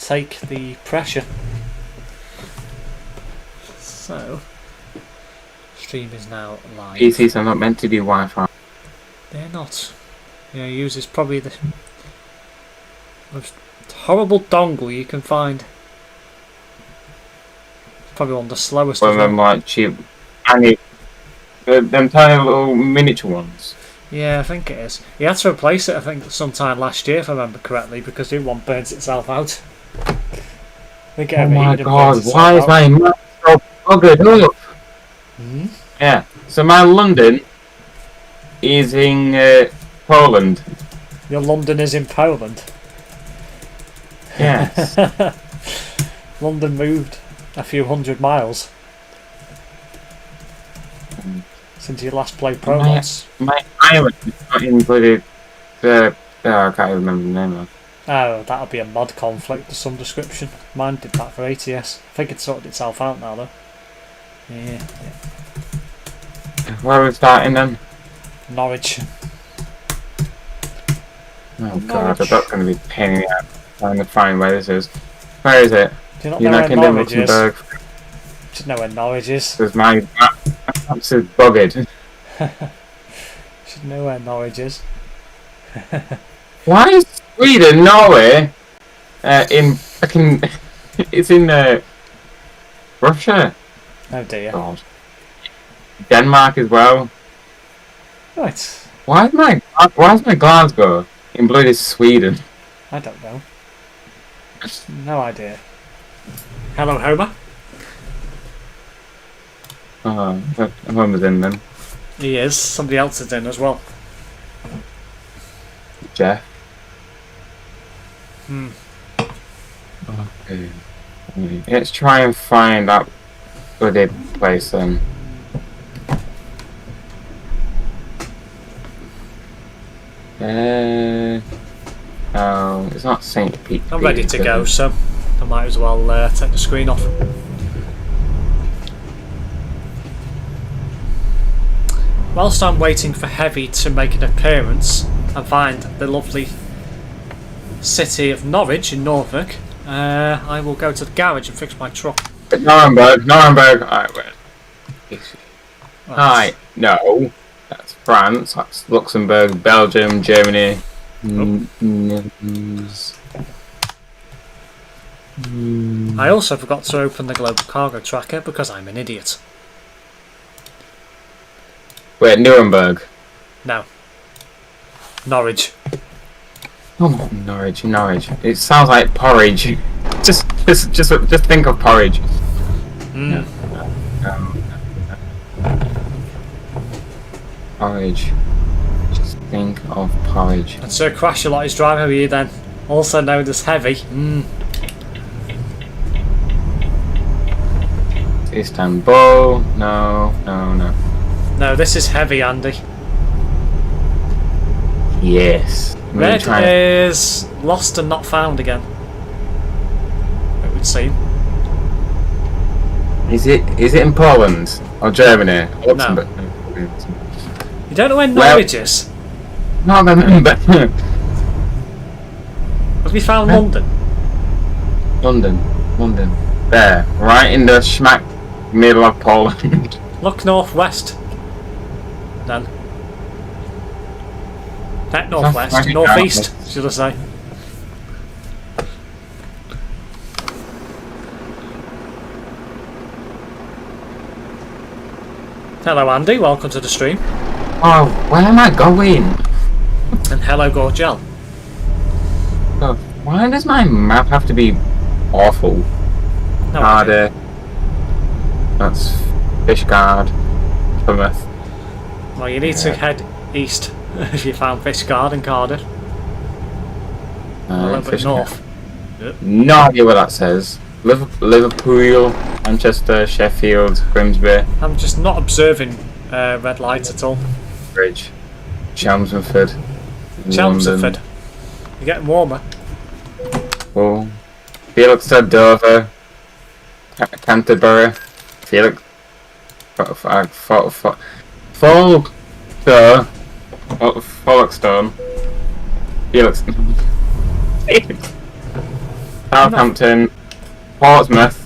take the pressure. So, stream is now live. PCs are not meant to be Wi-Fi. They're not. Yeah, uses probably the most horrible dongle you can find. Probably one of the slowest. One of them like cheap, and them tiny little miniature ones. Yeah, I think it is. He had to replace it, I think, sometime last year, if I remember correctly, because the one burns itself out. Oh my god, why is my map so buggered up? Hmm? Yeah, so my London is in Poland. Your London is in Poland. Yes. London moved a few hundred miles since you last played ProMods. My island is not in bloody... I can't even remember the name of it. Oh, that'll be a mod conflict of some description. Mine did that for ATS. I think it sorted itself out now, though. Yeah. Where are we starting then? Norwich. Oh god, I'm not going to be painting it out trying to find where this is. Where is it? Do you not know where United Norwich is? Luxembourg. Do you know where Norwich is? Because my maps is buggered. Should know where Norwich is. Why is Sweden, Norway, in fucking... it's in Russia. Oh dear. God. Denmark as well. Right. Why is my Glasgow in bloody Sweden? I don't know. No idea. Hello, Homer. Oh, Homer's in then. He is. Somebody else is in as well. Jeff. Hmm. Okay. Let's try and find that bloody place then. No, it's not St. Pete. I'm ready to go, so I might as well take the screen off. Whilst I'm waiting for Heavy to make an appearance and find the lovely city of Norwich in Norfolk, I will go to the garage and fix my truck. Nuremberg. Alright, wait. Hi. No. That's France. That's Luxembourg, Belgium, Germany. I also forgot to open the global cargo tracker because I'm an idiot. Wait, Nuremberg. No. Norwich. Oh, Norwich. It sounds like porridge. Just think of porridge. Mm. Porridge. Just think of porridge. And Sir Crashalot is driving with you then, also known as Heavy. Istanbul. No. No, this is Heavy, Andy. Yes. Red is lost and not found again, it would seem. Is it in Poland or Germany? Luxembourg? No. You don't know where Norwich is? No, I remember. Have you found London? London. There, right in the smack middle of Poland. Look northwest. Then. Not northwest, northeast, should I say. Hello Andy, welcome to the stream. Oh, where am I going? And hello Gorgel. Oh, why does my map have to be awful? No Cardiff. That's Fishguard. Plymouth. Well, you need to head east if you found Fishguard and Cardiff. A little bit north. Yep. No idea what that says. Liverpool, Manchester, Sheffield, Grimsby. I'm just not observing red lights at all. Bridge. Chelmsford. Chelmsford. You're getting warmer. Oh. Felixstowe, Dover. Canterbury. Felix. Folkestone. Felix. Southampton, Portsmouth.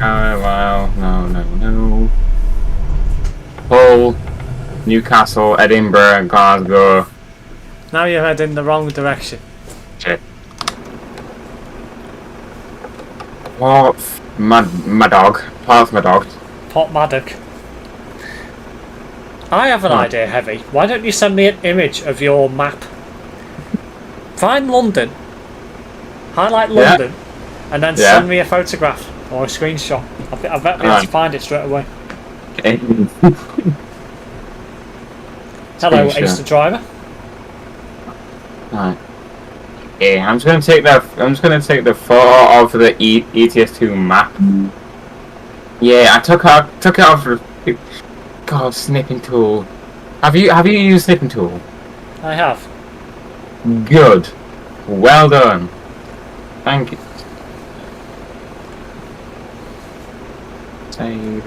Oh wow, no. Hull, Newcastle, Edinburgh, Glasgow. Now you're heading the wrong direction. Shit. Portsmouth. Port Maddock. I have an idea, Heavy. Why don't you send me an image of your map? Find London, highlight London, and then send me a photograph or a screenshot. I bet I'll be able to find it straight away. Hello, Ace the driver. Right. Yeah, I'm just gonna take the photo of the ETS2 map. Yeah, I took it off. God, snipping tool. Have you used snipping tool? I have. Good. Well done. Thank you. Save.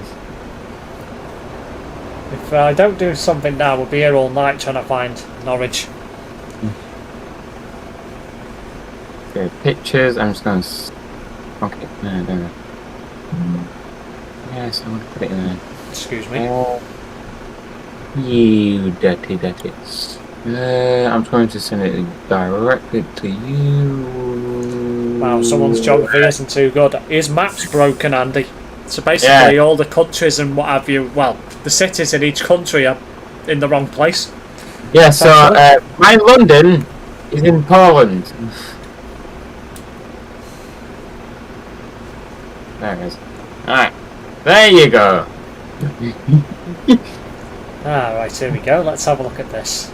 If I don't do something now, we'll be here all night trying to find Norwich. Okay, pictures. I'm just gonna. Okay, no. Yes, I want to put it in there. Excuse me. Oh, you dirty. I'm going to send it directly to you. Wow, someone's geography isn't too good. His map's broken, Andy. So basically, all the countries and what have you, well, the cities in each country are in the wrong place. Yeah, so my London is in Poland. There it is. Alright, there you go. Right, here we go. Let's have a look at this.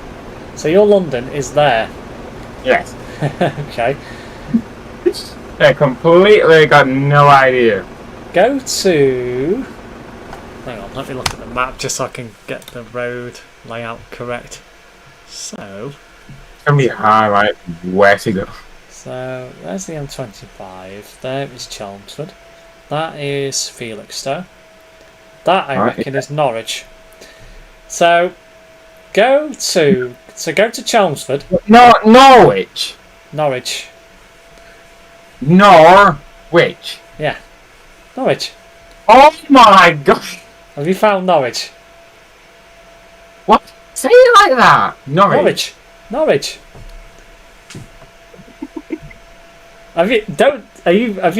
So your London is there. Yes. Okay. I completely got no idea. Go to... Hang on, let me look at the map just so I can get the road layout correct. So... It's going to be hard, right? Where to go. So, there's the M25. There is Chelmsford. That is Felixstowe. That, I reckon, is Norwich. So, go to Chelmsford. No, Norwich. Norwich. Norwich. Yeah. Norwich. Oh my gosh. Have you found Norwich? What? Say it like that. Norwich. Norwich. Have you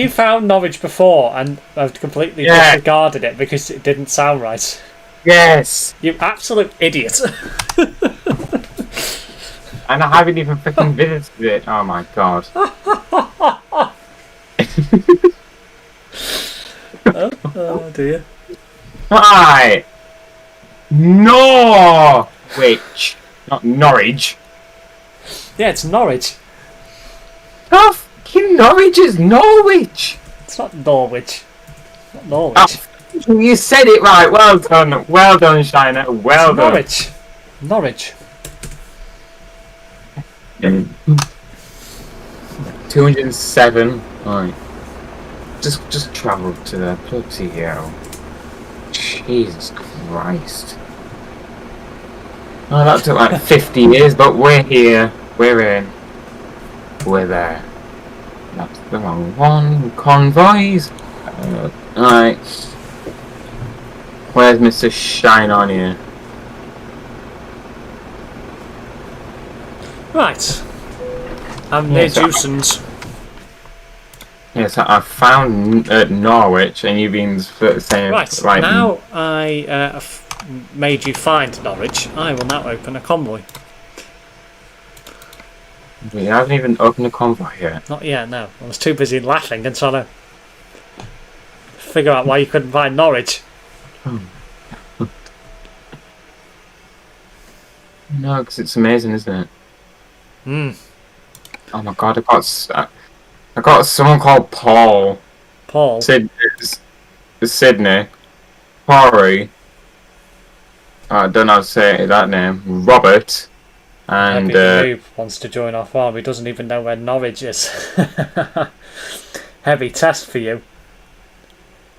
found Norwich before and have completely disregarded it because it didn't sound right? Yes. You absolute idiot. And I haven't even freaking visited it. Oh my god. Oh dear. Right. Norwich. Not Norwich. Yeah, it's Norwich. Oh, fucking Norwich is Norwich. It's not Norwich. Not Norwich. Oh, you said it right. Well done. Well done, Shiner. Well done. Norwich. Norwich. 207. Right. Just travel to the bloody hell. Jesus Christ. Oh, that took like 50 years, but we're here. We're in. We're there. That's the wrong one. Convoys. Alright. Where's Mr. Shine on here? Right. I'm near Dewsons. Yes, I found Norwich, and you've been saying right. Now I have made you find Norwich. I will now open a convoy. We haven't even opened a convoy yet. Not yet. No, I was too busy laughing and trying to figure out why you couldn't find Norwich. No, because it's amazing, isn't it? Oh my god, I got someone called Paul. Paul. Sydney. Corey. I don't know how to say that name. Robert. And Noob wants to join our farm. He doesn't even know where Norwich is. Heavy test for you.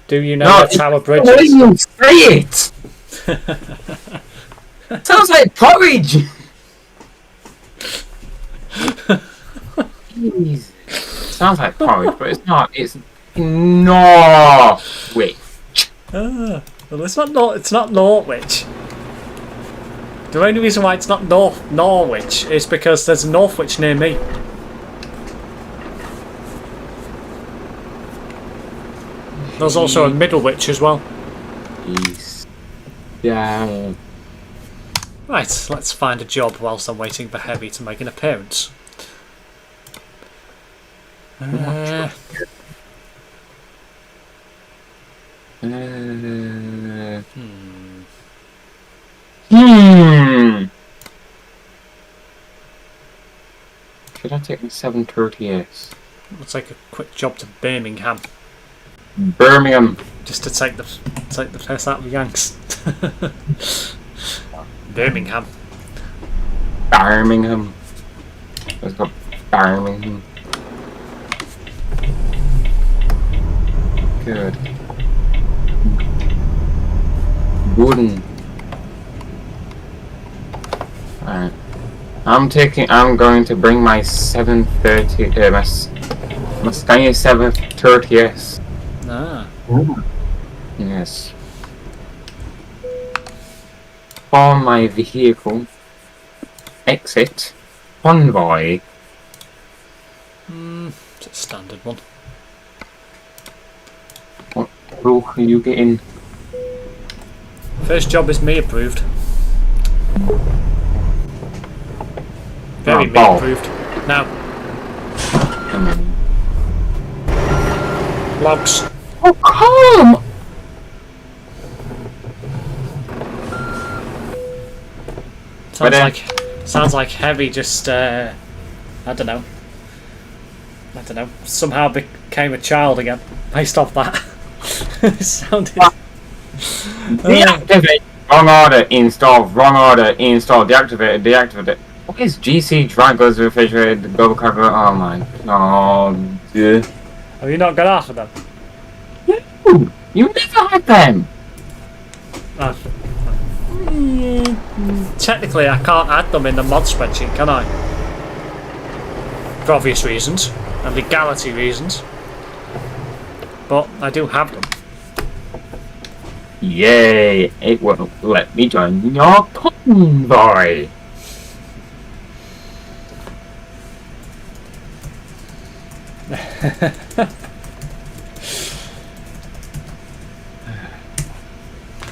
Do you know where Tower Bridge is? Why didn't you say it? Sounds like porridge. Jesus. sounds like porridge, but it's not. It's Norwich. Well, it's not Norwich. The only reason why it's not Norwich is because there's a Northwich near me. There's also a Middlewich as well. East. Yeah. Right, let's find a job whilst I'm waiting for Heavy to make an appearance. Hmm. Should I take the 730s? We'll take a quick job to Birmingham, Birmingham. just to take the piss out of the Yanks. Birmingham. Birmingham. Let's go Birmingham. Good. Wooden. Alright. I'm going to bring my 730, my Scania 730S. Ah. Yes. For my vehicle. Exit. Convoy. It's a standard one. What rule can you get in? First job is me approved. Very me ball. approved. Now, logs. Oh, come! Sounds like Heavy just I don't know, somehow became a child again based off that. It sounded. Deactivate. Wrong order. Install. Wrong order. Install. Deactivate. Deactivate. What is GC Drivers Refrigerated Global Cargo? Oh my. Oh, dude. Have you not got half of them? You never had them. Oh. Technically, I can't add them in the mod spreadsheet, can I? For obvious reasons and legality reasons. But I do have them. Yay! It won't let me join your convoy.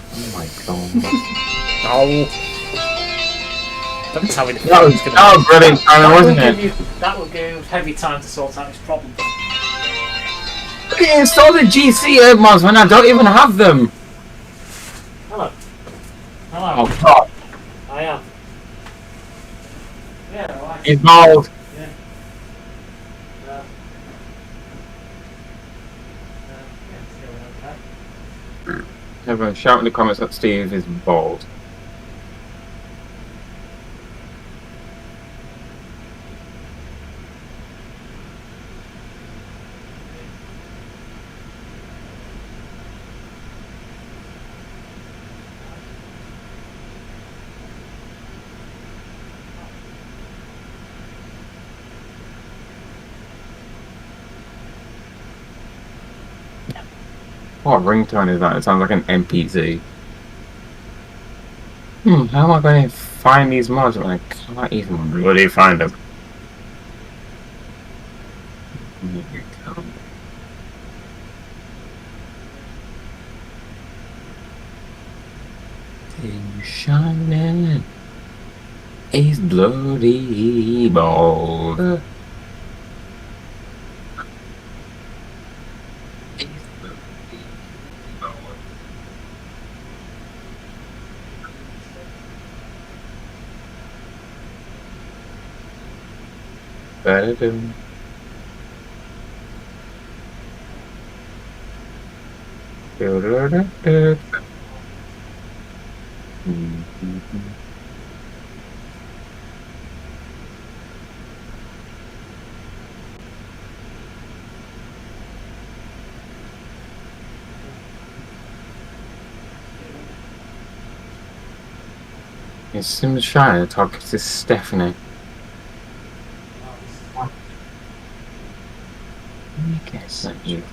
Oh my god. Oh. Don't tell me the That was brilliant timing, wasn't it? That will give Heavy time to sort out his problem. Install the GC mods when I don't even have them. Hello. Hello. Oh god. I am. Yeah, alright. He's bald. Yeah. Okay. Everyone shout in the comments that Steve is bald. What ringtone is that? It sounds like an NPC. How am I going to find these mods when I can't even bloody find them? Here we go. He's shining. He's bloody bald. Ba-da-dum. Do-do-do-do. It's Sims Shire talking to Stephanie. Guess that you.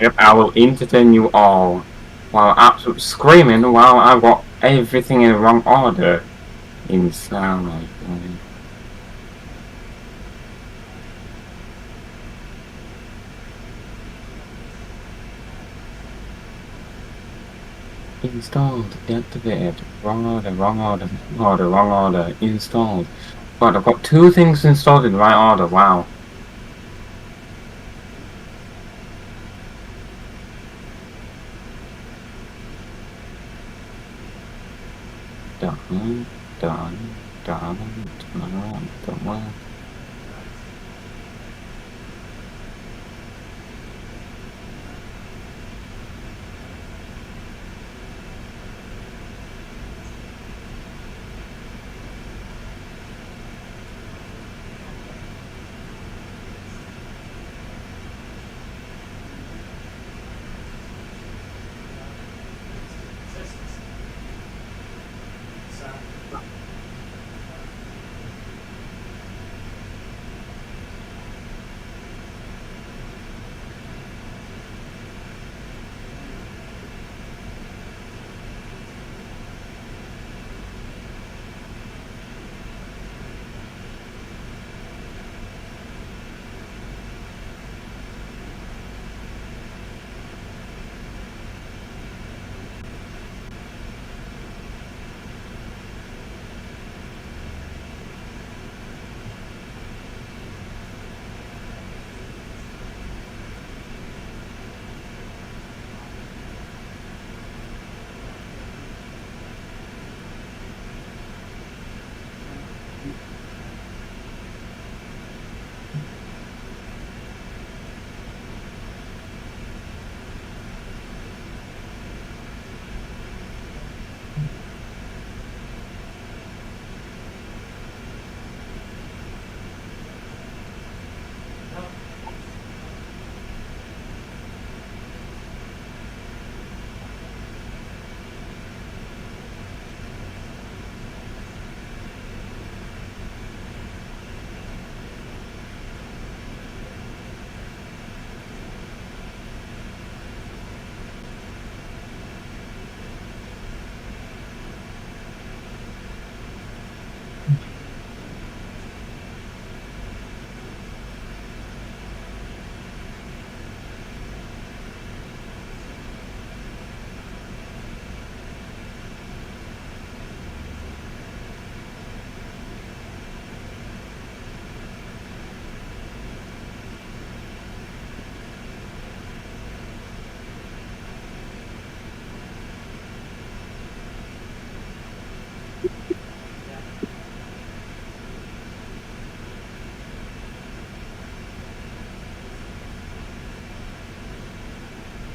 Yep, I will entertain you all while absolutely screaming while I've got everything in the wrong order. Inside. Installed, deactivated, wrong order, wrong order, wrong order, wrong order, installed. God, I've got 2 things installed in the right order, wow. Done, done, done, done, done.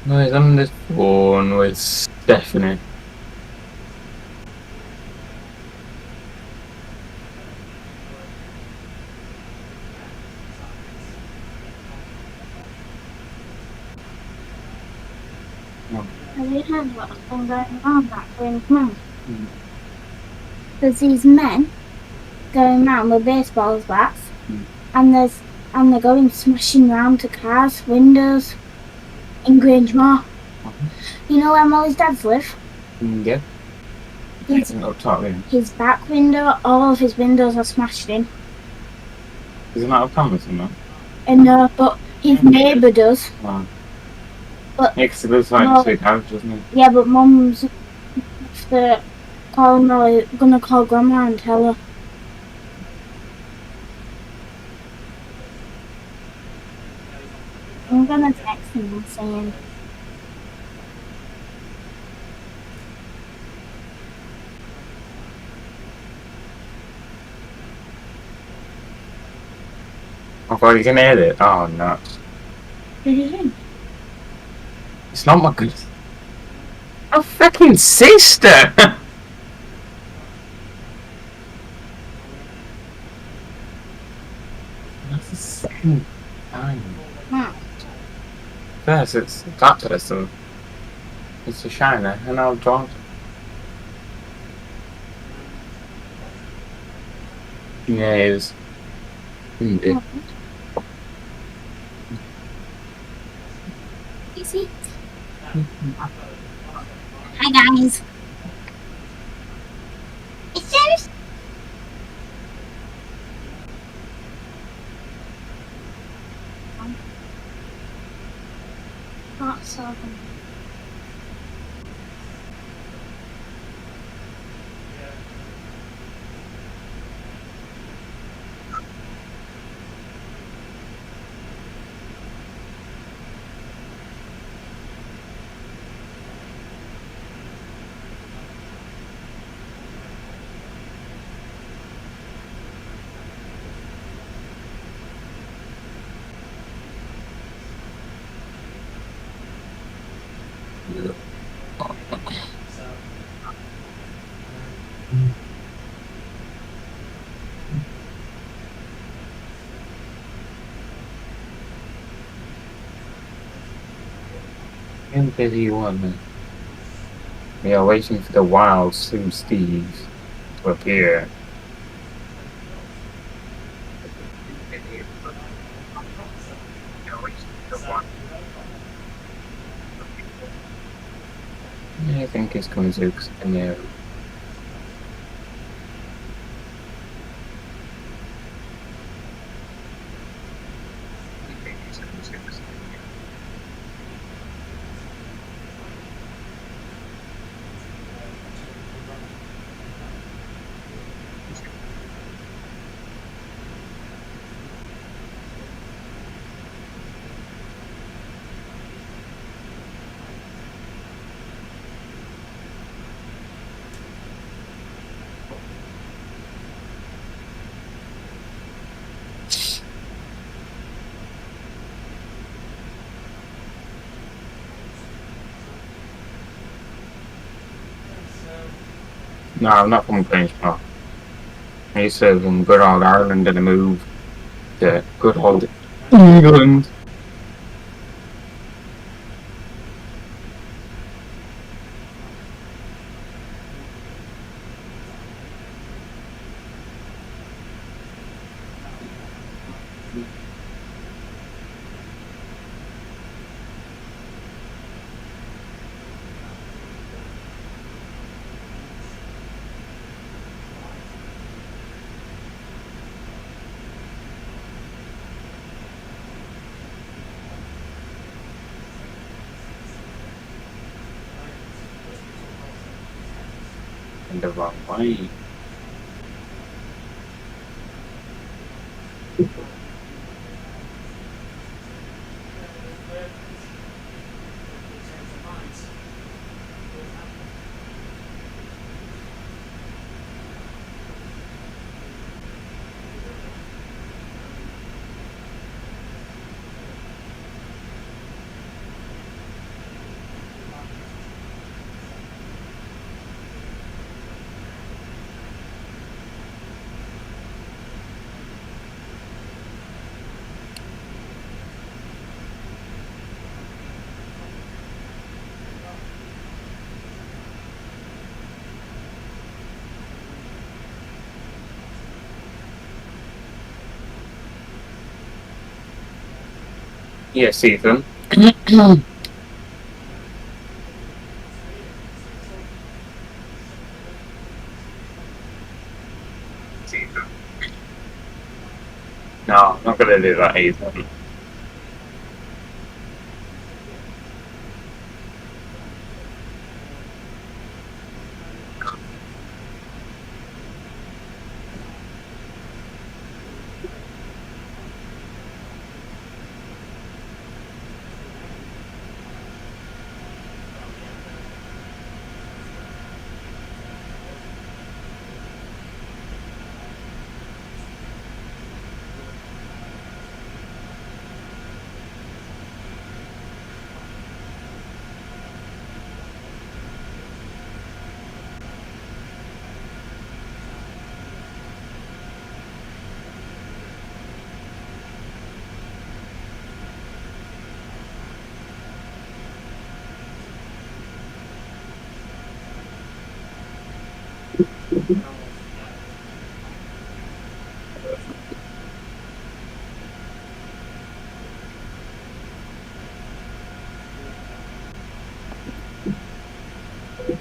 No, he's on this phone with Stephanie. Have you heard what's been going on back in month? There's these men going around with baseball bats, and they're going smashing round to cars, windows in Grangemore. You know where Molly's dad's live? Yeah. Up top there. His back window, all of his windows are smashed in. Is it not a promise or not? And but his neighbour does. Oh. But Yeah, because it looks like no, a big house, doesn't it? yeah, but Mum's after calling Molly, gonna call Grandma and tell her. I'm gonna text him and saying. I thought you can hear it. Oh no. Did you hear? It's not my good. A fucking sister! That's the second time. First, it's that person. It's a shiner, and I'll draw. Yeah, it is. Indeed. You see? Hi guys. It's James. Not so. And busy one. We are waiting for the wild SimSteve to appear. Yeah, I think it's coming to in there. No, I'm not from Grangemore. I used to live in good old Ireland and I moved to good old England. In the wrong way. Yes, Ethan. No, I'm not gonna do that, Ethan.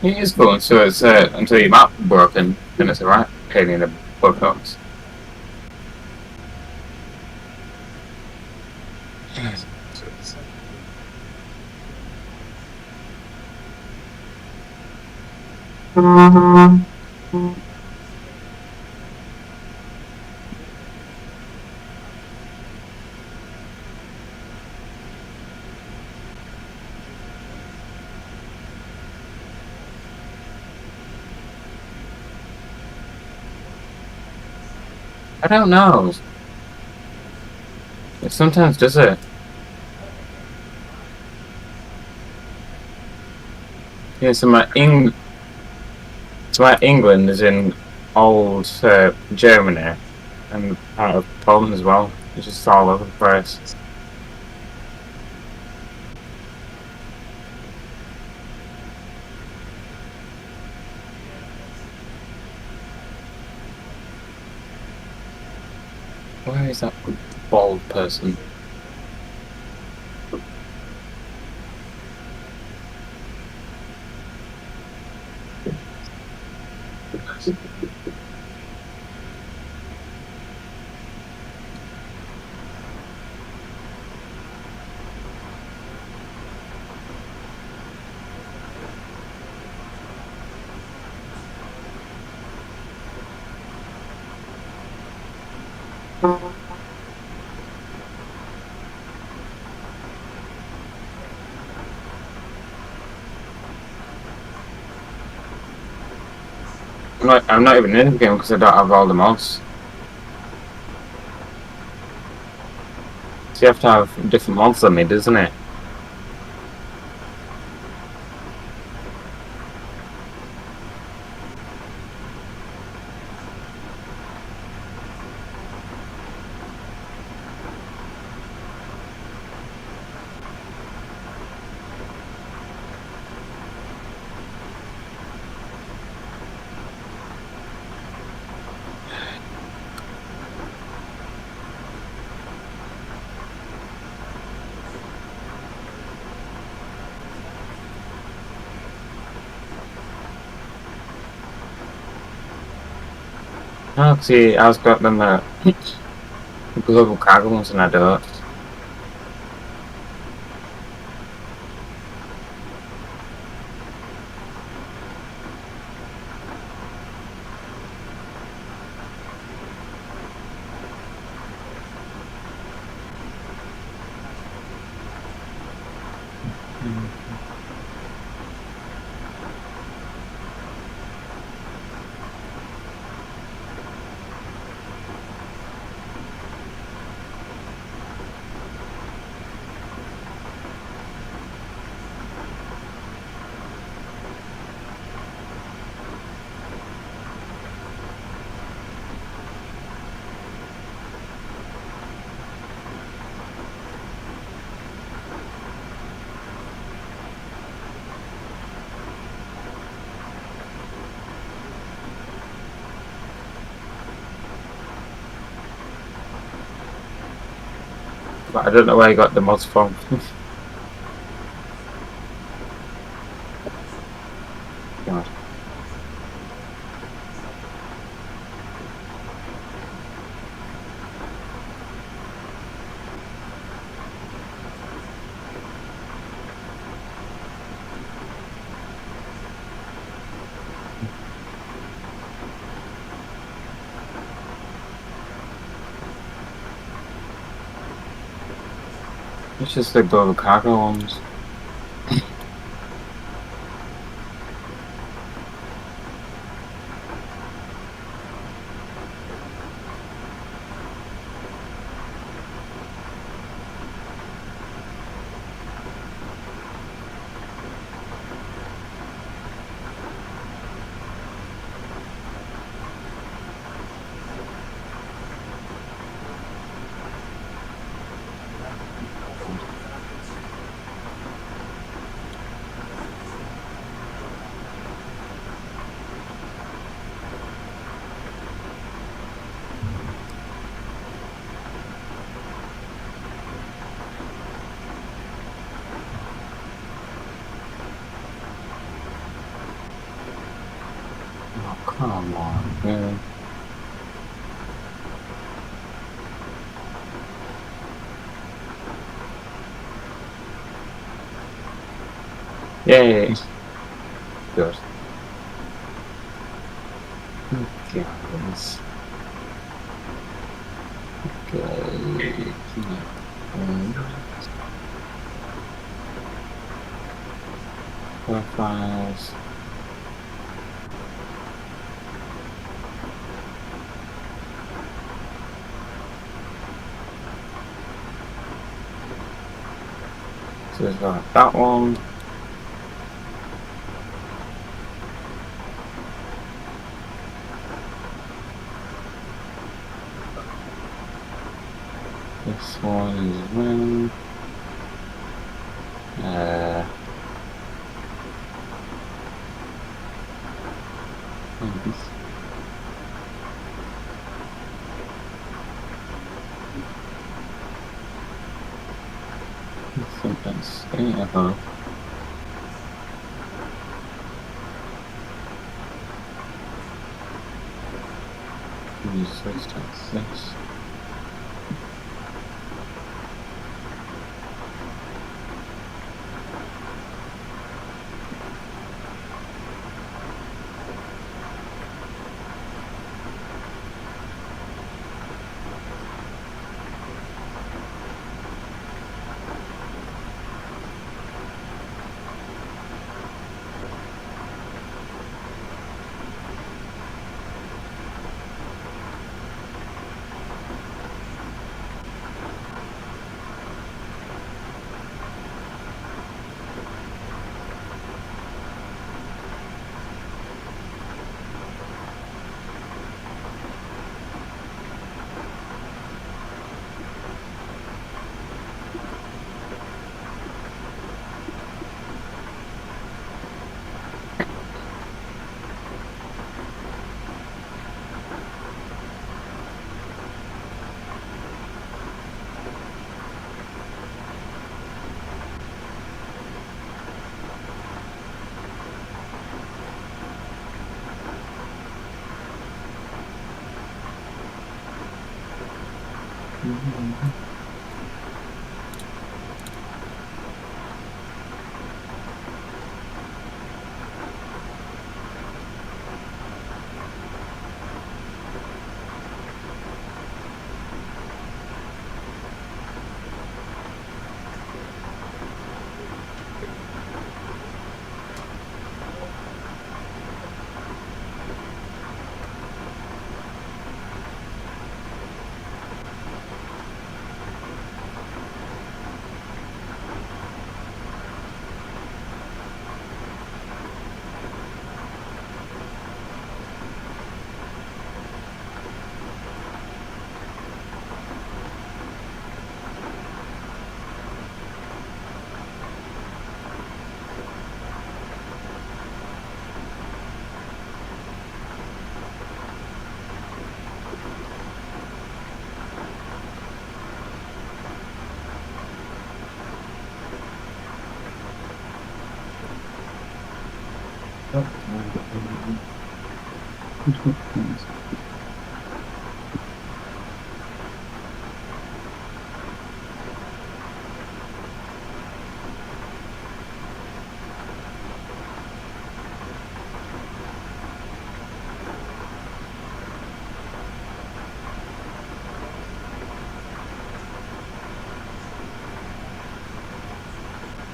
It is fun, so it's until your map broken, then it's alright. Pain in the buttocks. I don't know. It sometimes does it. Yeah, so my England is in old Germany and part of Poland as well. It's just all over the place. Where is that bald person? I'm not even in the game because I don't have all the mods. So you have to have different mods than me, doesn't it? Oh, see, I've got them global cargo ones and I don't. but I don't know where I got the mods from. God. It's just like the cargo ones. Oh, come on, man. Yay. Good. Okay. Okay. Profiles. So we've got that one. This one is when I think that's it. Use this times this.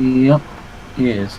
Yep, he is.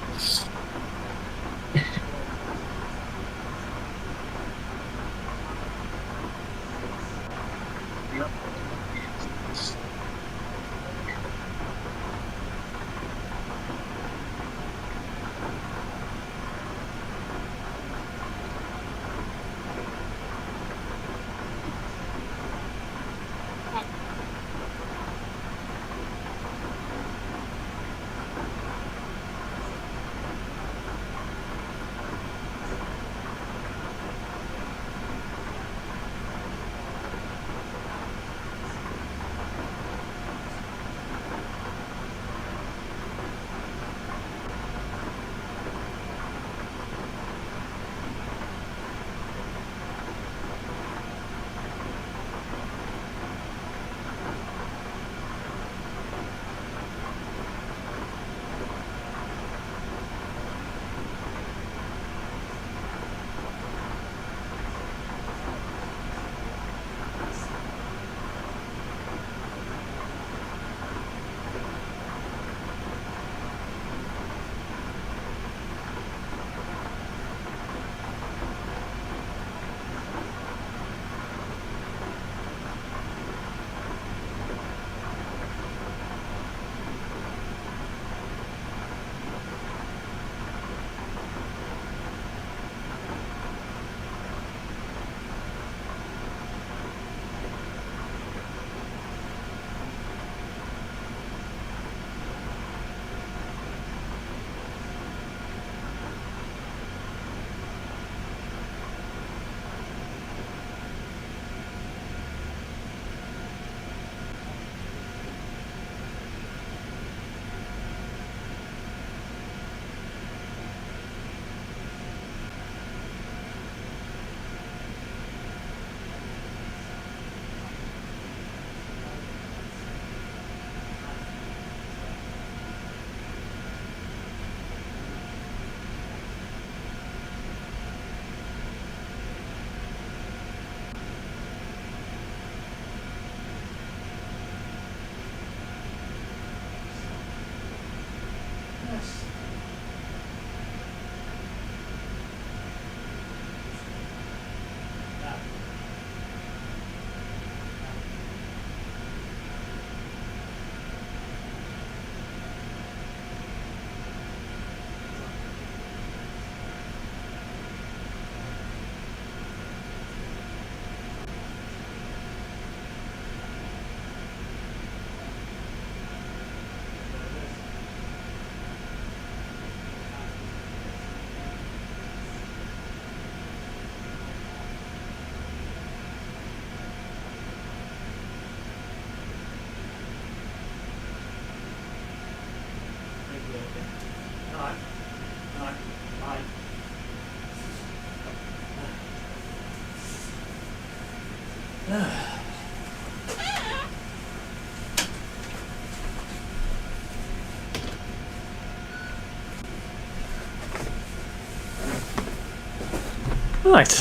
Right.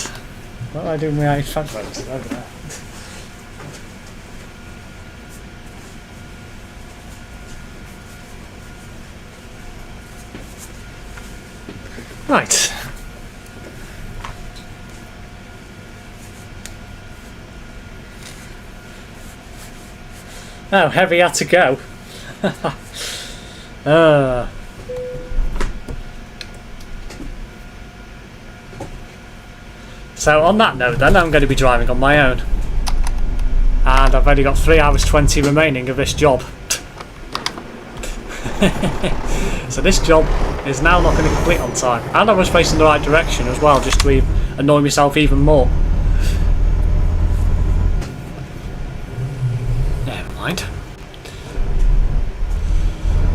What do I do with my headphones? Over there. Right. Oh, heavy had to go. So on that note then, I'm going to be driving on my own. And I've only got 3 hours 20 remaining of this job. So this job is now not going to complete on time. And I was facing the right direction as well, just to annoy myself even more. Never mind.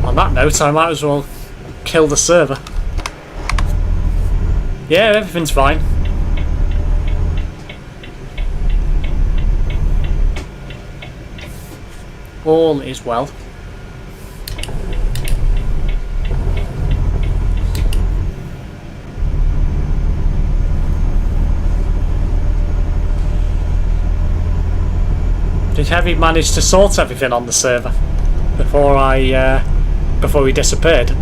On that note, I might as well kill the server. Yeah, everything's fine. All is well. Did Heavy manage to sort everything on the server before he disappeared?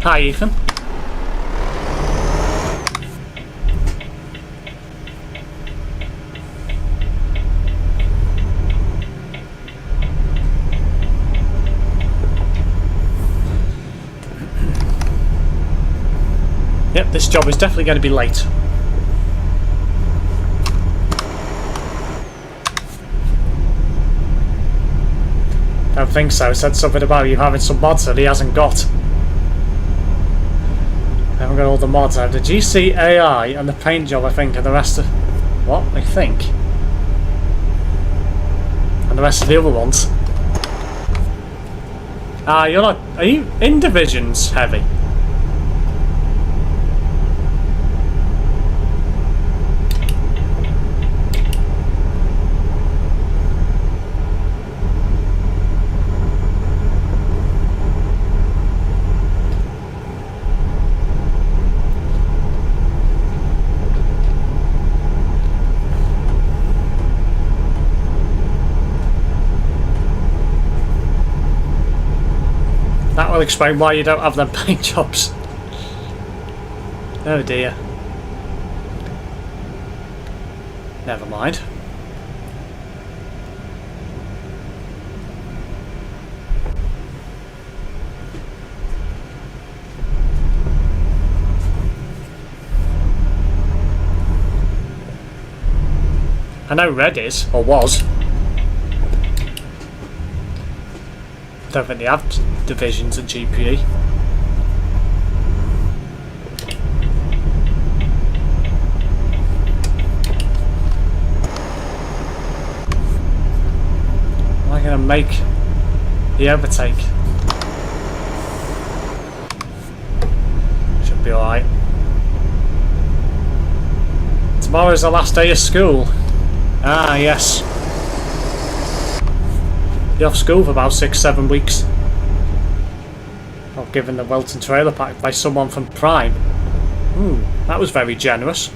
Hi, Ethan. Yep, this job is definitely going to be late. Don't think so. Said something about you having some mods that he hasn't got. I haven't got all the mods. I have the GC AI and the paint job, I think, and the rest of... What? I think. And the rest of the other ones. Ah, you're not... Are you in Divisions, Heavy? That will explain why you don't have them paint jobs. Oh dear. Never mind. I know Red is, or was. I don't think they have divisions at GPE. Am I going to make the overtake? Should be alright. Tomorrow's the last day of school. Ah, yes. You're off school for about 6-7 weeks. I've given the Welton trailer pack by someone from Prime. That was very generous.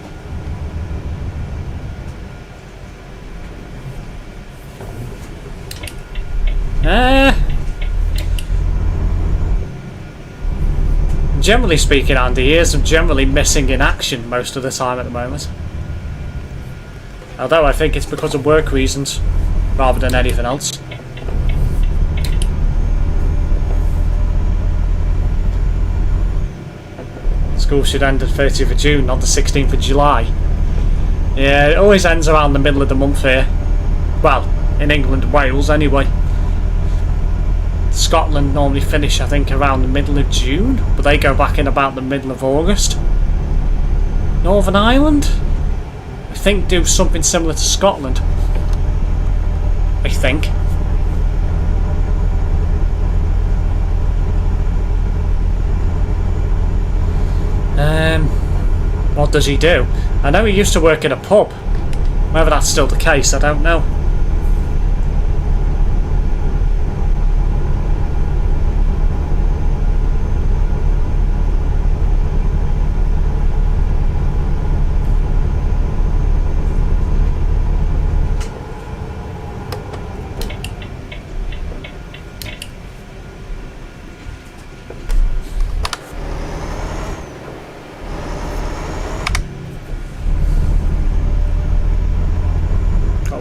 Generally speaking, Andy, he is generally missing in action most of the time at the moment. Although I think it's because of work reasons rather than anything else. School should end the 30th of June, not the 16th of July. Yeah, it always ends around the middle of the month here. Well, in England and Wales anyway. Scotland normally finish, I think, around the middle of June, but they go back in about the middle of August. Northern Ireland, I think, do something similar to Scotland. I think. What does he do? I know he used to work in a pub. Whether that's still the case, I don't know.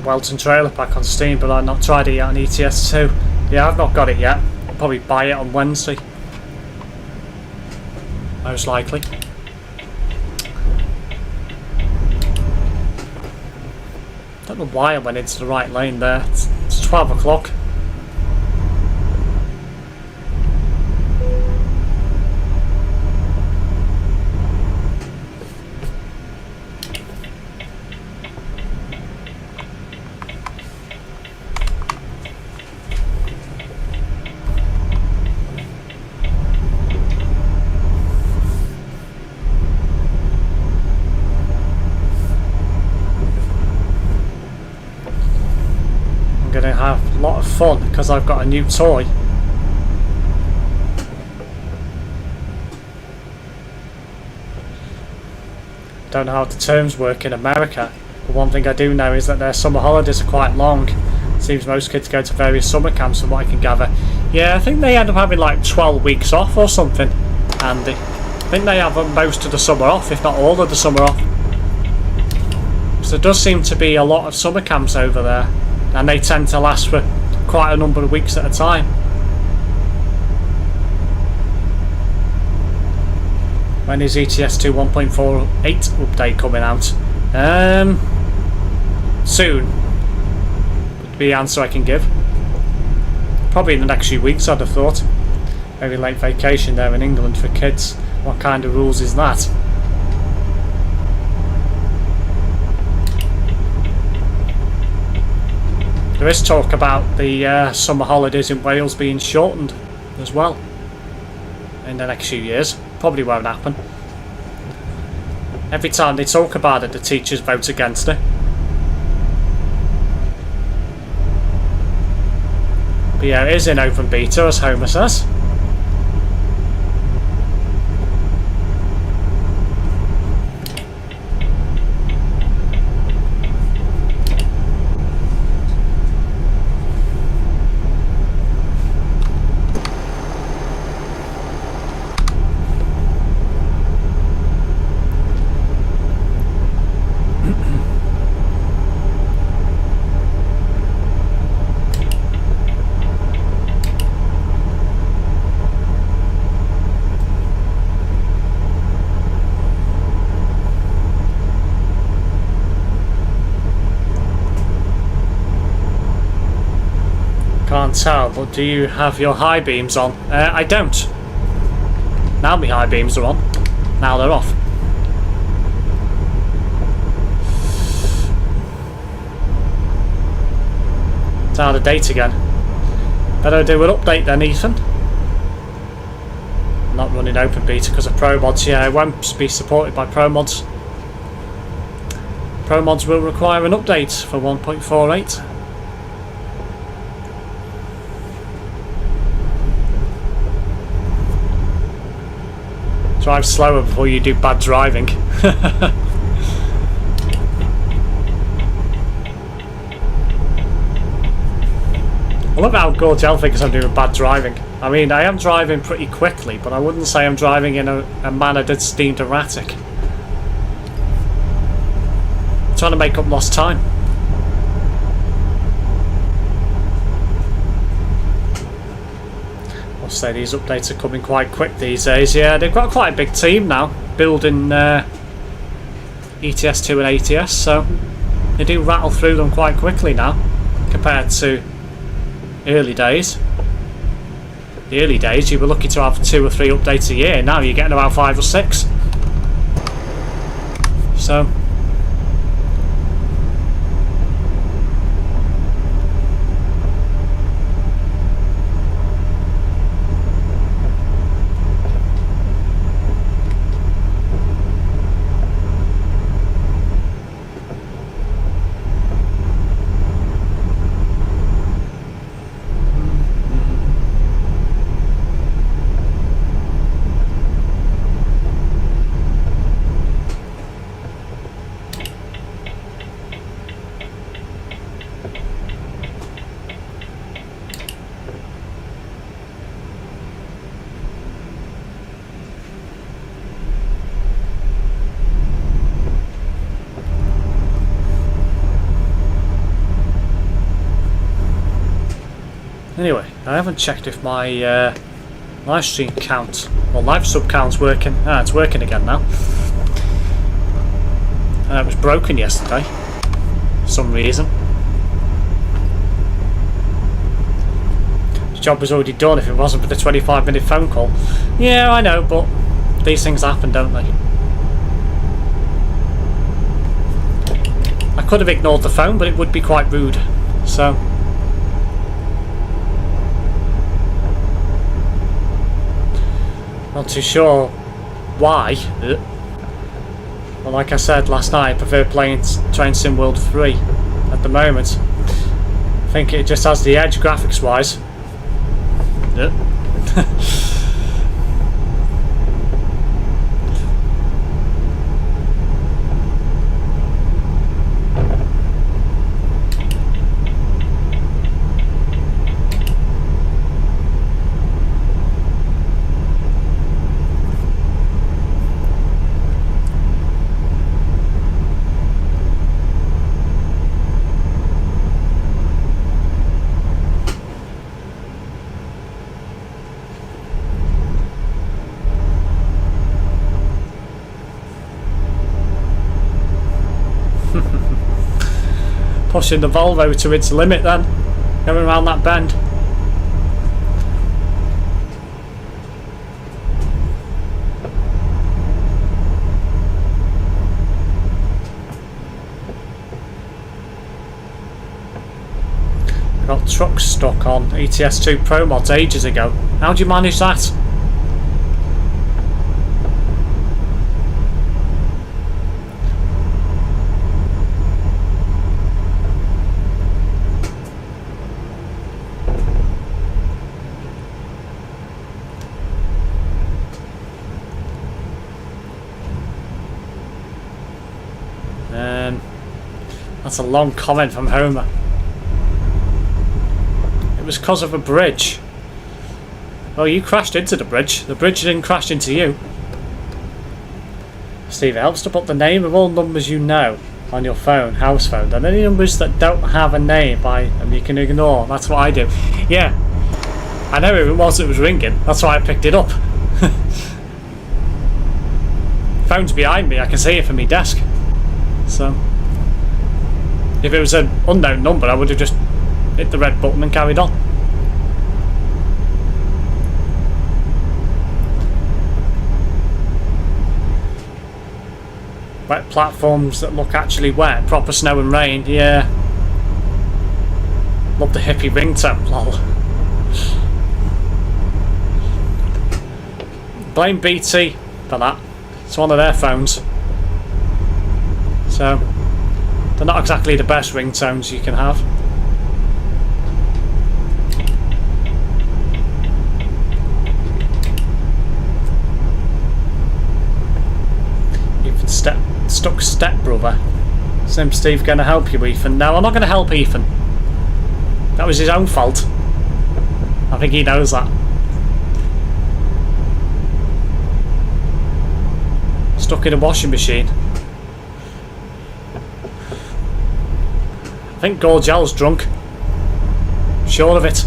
Welton trailer pack on Steam, but I've not tried it yet on ETS2. Yeah, I've not got it yet. I'll probably buy it on Wednesday. Most likely. Don't know why I went into the right lane there. It's 12 o'clock. I'm going to have a lot of fun because I've got a new toy. Don't know how the terms work in America, but one thing I do know is that their summer holidays are quite long. It seems most kids go to various summer camps from what I can gather. Yeah, I think they end up having like 12 weeks off or something, Andy. I think they have most of the summer off, if not all of the summer off. So there does seem to be a lot of summer camps over there, and they tend to last for quite a number of weeks at a time. When is ETS2 1.48 update coming out? Soon would be the answer I can give. Probably in the next few weeks, I'd have thought. Very late vacation there in England for kids. What kind of rules is that? There is talk about the summer holidays in Wales being shortened as well in the next few years. Probably won't happen. Every time they talk about it, the teachers vote against it. But yeah, it is in open beta, as Homer says. Can't tell, but do you have your high beams on? I don't. Now my high beams are on. Now they're off. It's out of date again. Better do an update then, Ethan. Not running open beta because of ProMods. Yeah, it won't be supported by ProMods. ProMods will require an update for 1.48. Drive slower before you do bad driving. I love how Gorgel thinks I'm doing bad driving. I mean, I am driving pretty quickly, but I wouldn't say I'm driving in a manner that's deemed erratic. I'm trying to make up lost time. I'll say these updates are coming quite quick these days. Yeah, they've got quite a big team now building ETS2 and ATS, so they do rattle through them quite quickly now compared to early days. The early days you were lucky to have 2 or 3 updates a year. Now you're getting about 5 or 6. So anyway, I haven't checked if my live stream count or live sub count's working. Ah, it's working again now. It was broken yesterday for some reason. job was already done if it wasn't for the 25-minute phone call. Yeah, I know, but these things happen, don't they? I could have ignored the phone, but it would be quite rude. So... not too sure why. Well, like I said last night, I prefer playing Train Sim World 3 at the moment. I think it just has the edge graphics wise. Pushing the Volvo to its limit then, going around that bend. Got trucks stuck on ETS2 ProMods ages ago. How do you manage that? That's a long comment from Homer. It was because of a bridge. Oh, you crashed into the bridge. The bridge didn't crash into you. Steve, it helps to put the name of all numbers you know on your phone, house phone, and any numbers that don't have a name and you can ignore. That's what I do. Yeah, I know who it was that was ringing. That's why I picked it up. Phone's behind me. I can see it from my desk. So... if it was an unknown number, I would have just hit the red button and carried on. Wet platforms that look actually wet, proper snow and rain, yeah. Love the hippie ringtone, lol. Blame BT for that. It's one of their phones. So... they're not exactly the best ringtones you can have. Ethan stuck stepbrother. SimSteve gonna help you, Ethan? No, I'm not gonna help Ethan. That was his own fault. I think he knows that. Stuck in a washing machine. I think Gorgel's drunk. Sure of it.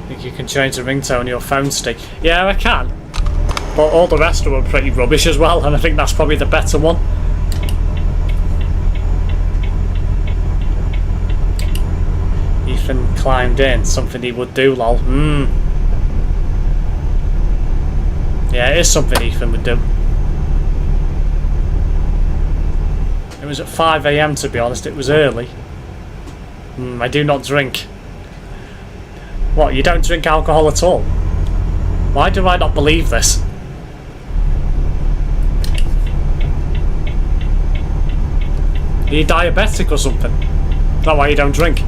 I think you can change the ringtone on your phone stick. Yeah, I can. But all the rest of them are pretty rubbish as well, and I think that's probably the better one. Ethan climbed in, something he would do, lol. Yeah, it is something Ethan would do. It was at 5 AM to be honest, it was early. I do not drink. What, you don't drink alcohol at all? Why do I not believe this? Are you diabetic or something? Is that why you don't drink?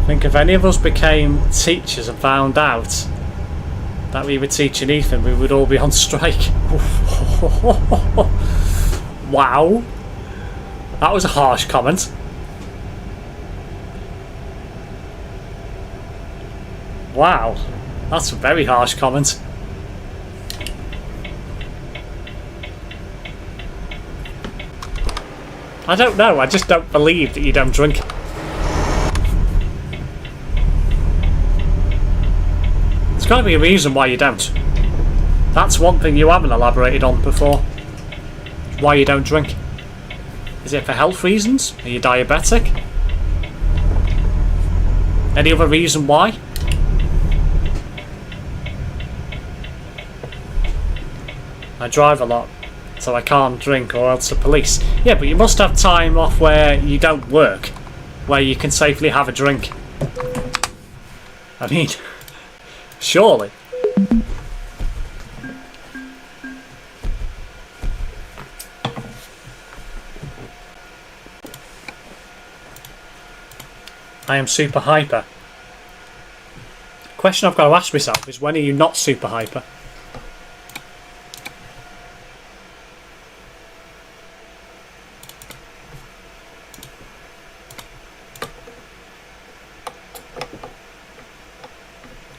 I think if any of us became teachers and found out that we were teaching Ethan, we would all be on strike. Wow. That was a harsh comment. Wow. That's a very harsh comment. I don't know, I just don't believe that you don't drink. There's got to be a reason why you don't. That's one thing you haven't elaborated on before. Why you don't drink. Is it for health reasons? Are you diabetic? Any other reason why? I drive a lot, so I can't drink or else the police. Yeah, but you must have time off where you don't work, where you can safely have a drink. I mean, surely. I am super hyper. The question I've got to ask myself is, when are you not super hyper?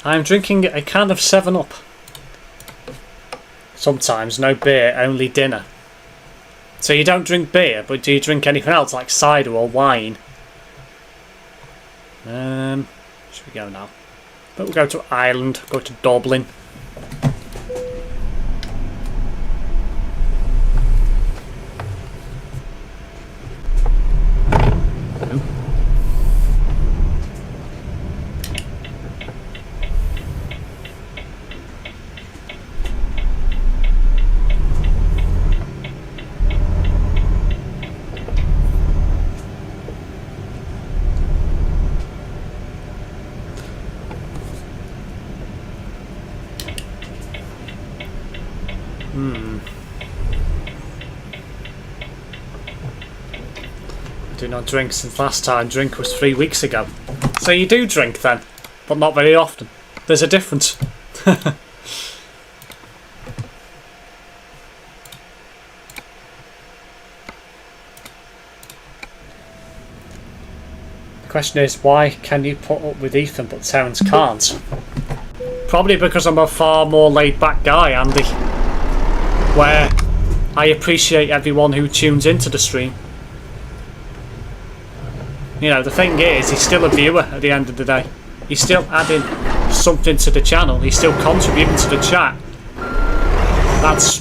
I'm drinking a can of 7-Up. Sometimes no beer, only dinner. So you don't drink beer, but do you drink anything else like cider or wine? Should we go now? But we'll go to Ireland, go to Dublin. Do not drink since last time drink was 3 weeks ago. So you do drink then, but not very often. There's a difference. The question is, why can you put up with Ethan but Terence can't? Probably because I'm a far more laid back guy, Andy. Where I appreciate everyone who tunes into the stream. You know, the thing is, he's still a viewer at the end of the day. He's still adding something to the channel. He's still contributing to the chat. That's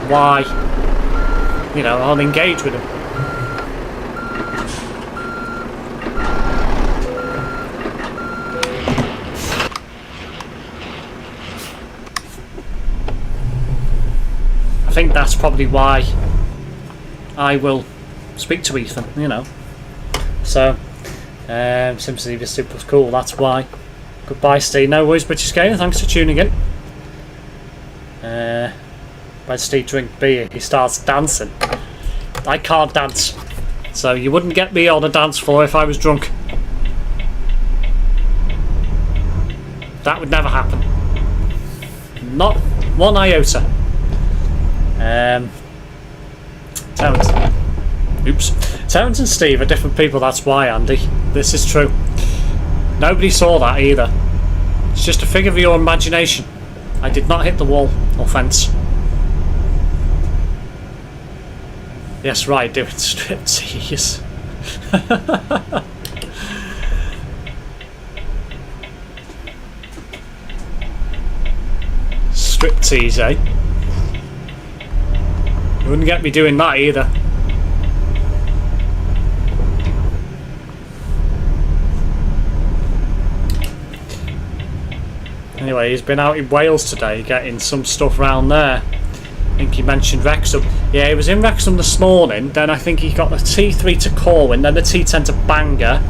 why, you know, I'll engage with him. I think that's probably why I will speak to Ethan, you know. So, SimSteve is super cool, that's why. Goodbye, Steve. No worries, British Gamer, thanks for tuning in. When Steve drink beer, he starts dancing. I can't dance, so you wouldn't get me on a dance floor if I was drunk. That would never happen. Not one iota. Terence. Oops. Terence and Steve are different people, that's why, Andy. This is true. Nobody saw that either. It's just a figure of your imagination. I did not hit the wall or fence. Yes, right, doing striptease. Striptease, eh? You wouldn't get me doing that either. Anyway, he's been out in Wales today getting some stuff round there. I think he mentioned Wrexham. Yeah, he was in Wrexham this morning. Then I think he got the T3 to Corwin, then the T10 to Bangor.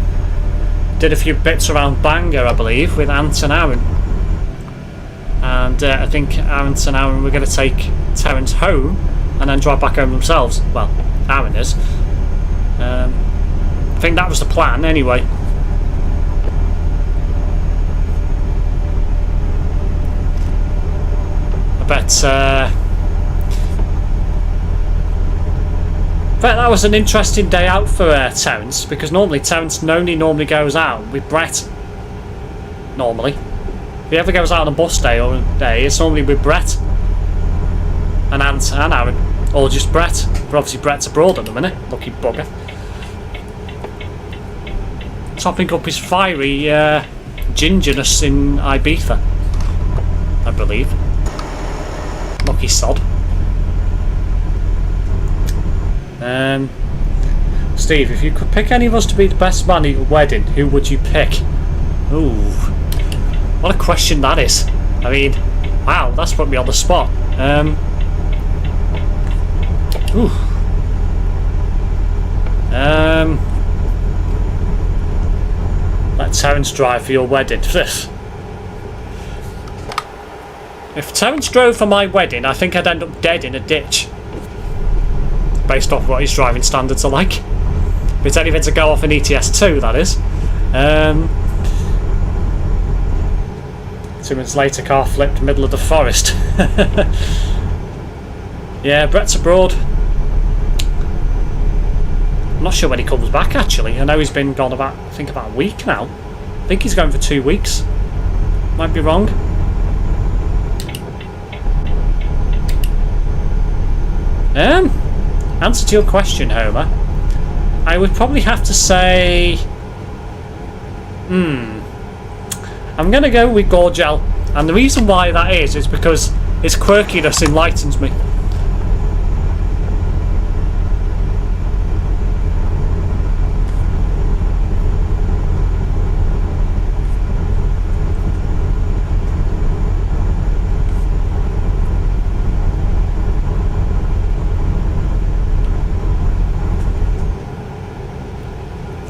Did a few bits around Bangor, I believe, with Ant and Aaron. And I think Ant and Aaron were going to take Terence home and then drive back home themselves. Well, Aaron is. I think that was the plan anyway. But that was an interesting day out for Terence, because normally Terence only normally goes out with Brett. Normally. If he ever goes out on a bus day or a day, it's normally with Brett and Ant and Aaron, or just Brett. But obviously Brett's abroad at the minute, lucky bugger. Topping up his fiery gingerness in Ibiza, I believe. Lucky sod. Steve, if you could pick any of us to be the best man at your wedding, who would you pick? Ooh, what a question that is. I mean, wow, that's put me on the spot. Ooh. Let Terence drive for your wedding. If Terence drove for my wedding, I think I'd end up dead in a ditch. Based off what his driving standards are like. If it's anything to go off in ETS2, that is. 2 minutes later, car flipped middle of the forest. Yeah, Brett's abroad. I'm not sure when he comes back, actually. I know he's been gone about, I think, about a week now. I think he's going for 2 weeks. Might be wrong. Answer to your question, Homer. I would probably have to say... I'm going to go with Gorgel. And the reason why that is because his quirkiness enlightens me.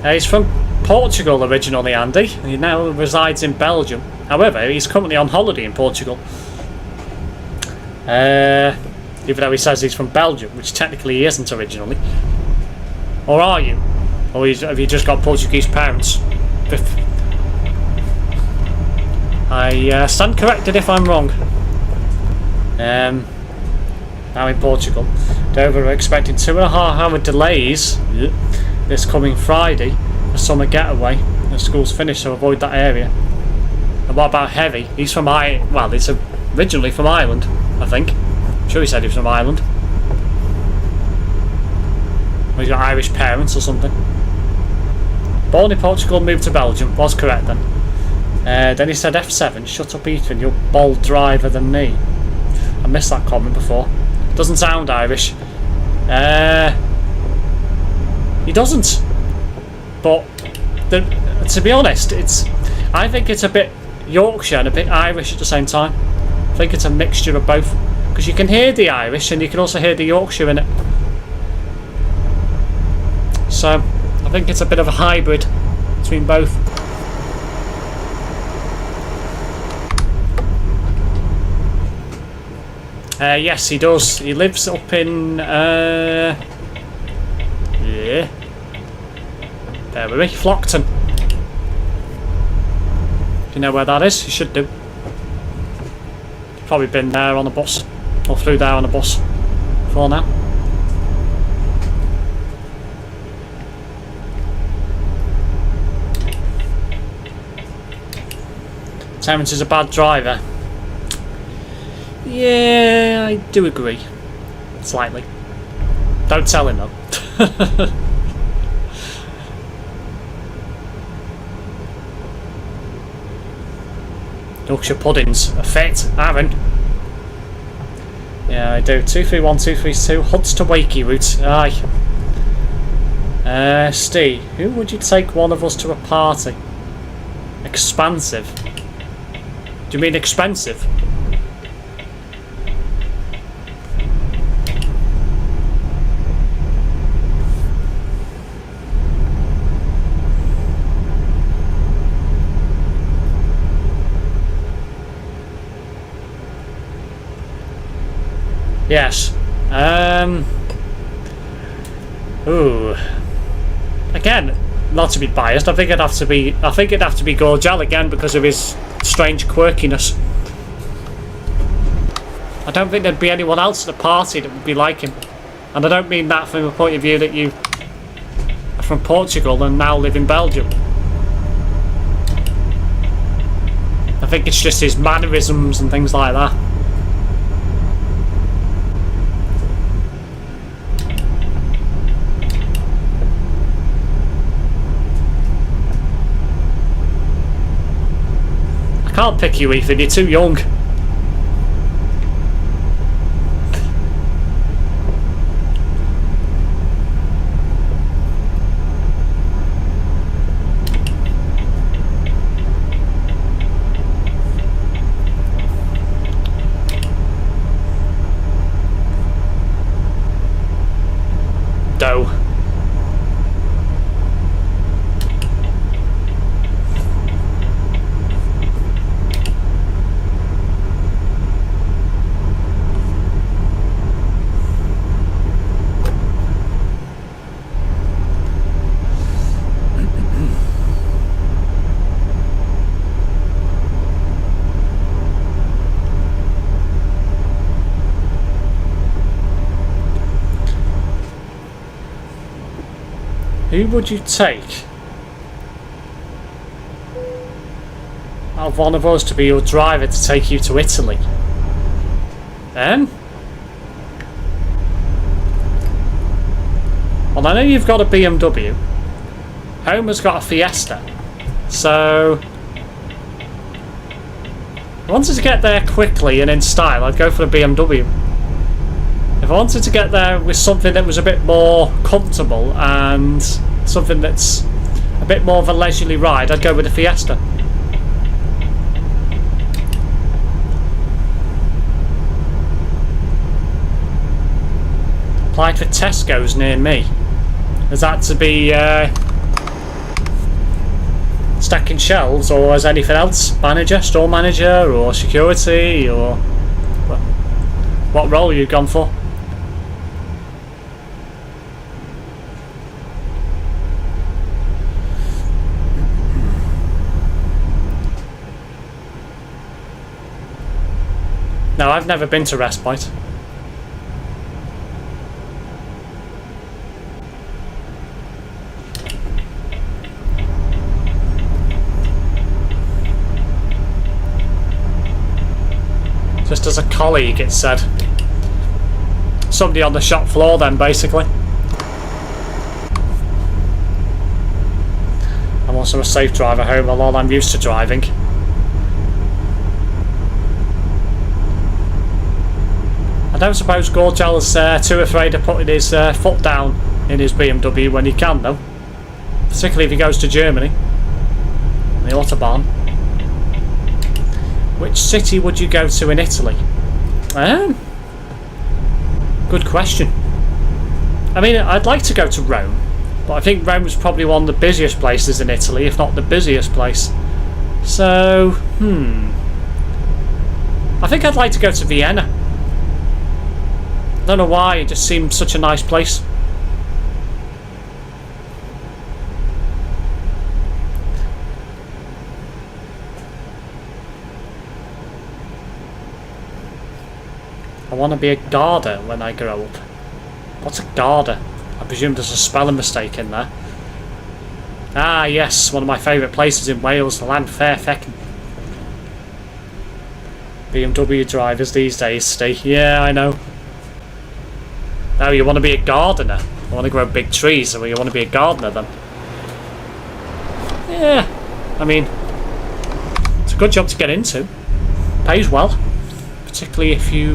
He's from Portugal originally, Andy. He now resides in Belgium. However, he's currently on holiday in Portugal. Even though he says he's from Belgium, which technically he isn't originally. Or are you? Or have you just got Portuguese parents? I stand corrected if I'm wrong. Now in Portugal. Dover are expecting 2.5 hour delays this coming Friday for summer getaway. The school's finished, so avoid that area. And what about Heavy? He's from well, he's originally from Ireland, I think. I'm sure he said he was from Ireland. Or he's got Irish parents or something. Born in Portugal, moved to Belgium. Was correct then. Then he said F7. Shut up, Ethan. You're a bold driver than me. I missed that comment before. Doesn't sound Irish. He doesn't. But to be honest, I think it's a bit Yorkshire and a bit Irish at the same time. I think it's a mixture of both, because you can hear the Irish and you can also hear the Yorkshire in it. So I think it's a bit of a hybrid between both. Yes, he does. He lives up in yeah. There we go, Flockton. If you know where that is, you should do. You've probably been there on a bus, or through there on a bus before now. Terence is a bad driver. Yeah, I do agree. Slightly. Don't tell him though. Yorkshire puddings. A fit, Aaron. Yeah, I do. 231, 232. Huds to Wakey route. Aye. Steve, who would you take one of us to a party? Expansive. Do you mean expensive? Yes. Ooh. Again, not to be biased, I think it'd have to be Gorgel again because of his strange quirkiness. I don't think there'd be anyone else at the party that would be like him. And I don't mean that from the point of view that you are from Portugal and now live in Belgium. I I think it's just his mannerisms and things like that. I can't pick you, Ethan, you're too young. Doe. Who would you take out of one of us to be your driver to take you to Italy? Well, I know you've got a BMW. Homer's got a Fiesta. So, if I wanted to get there quickly and in style, I'd go for a BMW. If I wanted to get there with something that was a bit more comfortable and something that's a bit more of a leisurely ride, I'd go with a Fiesta. Applied for Tesco's near me. Is that to be stacking shelves, or is anything else? Manager, store manager, or security, or what role you've gone for? No, I've never been to Respite. Just as a colleague, it said. Somebody on the shop floor then, basically. I'm also a safe driver home, although I'm used to driving. I don't suppose Gorgel's too afraid of putting his foot down in his BMW when he can, though. Particularly if he goes to Germany. The Autobahn. Which city would you go to in Italy? Good question. I mean, I'd like to go to Rome, but I think Rome is probably one of the busiest places in Italy, if not the busiest place. So, I think I'd like to go to Vienna. I don't know why, it just seems such a nice place. I want to be a Garda when I grow up. What's a Garda? I presume there's a spelling mistake in there. Ah yes, one of my favourite places in Wales, the land fair feckin'. BMW drivers these days, Steve. Yeah, I know. Oh, you want to be a gardener? You want to grow big trees, or you want to be a gardener then? Yeah, I mean, it's a good job to get into. Pays well. Particularly if you,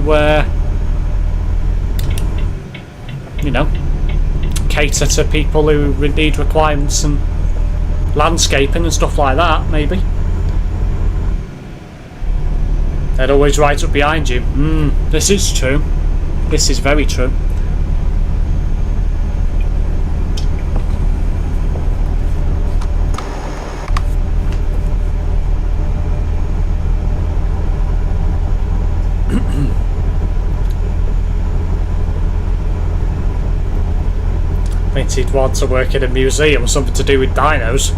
you know, cater to people who need requirements and landscaping and stuff like that, maybe. They're always right up behind you. This is true. This is very true. I think he'd want to work in a museum, something to do with dinos.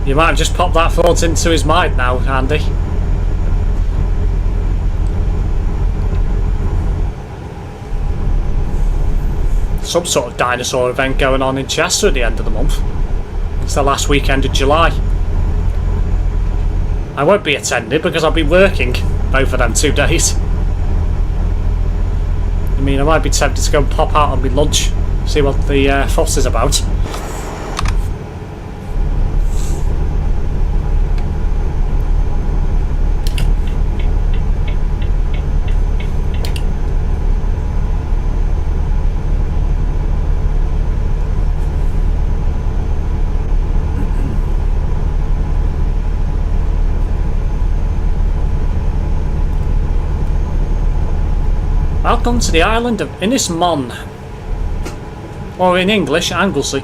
You might have just popped that thought into his mind now, Andy. Some sort of dinosaur event going on in Chester at the end of the month. It's the last weekend of July. I won't be attending because I'll be working both of them 2 days. I mean, I might be tempted to go and pop out on my lunch, see what the fuss is about. Welcome to the island of Inismon, or in English, Anglesey.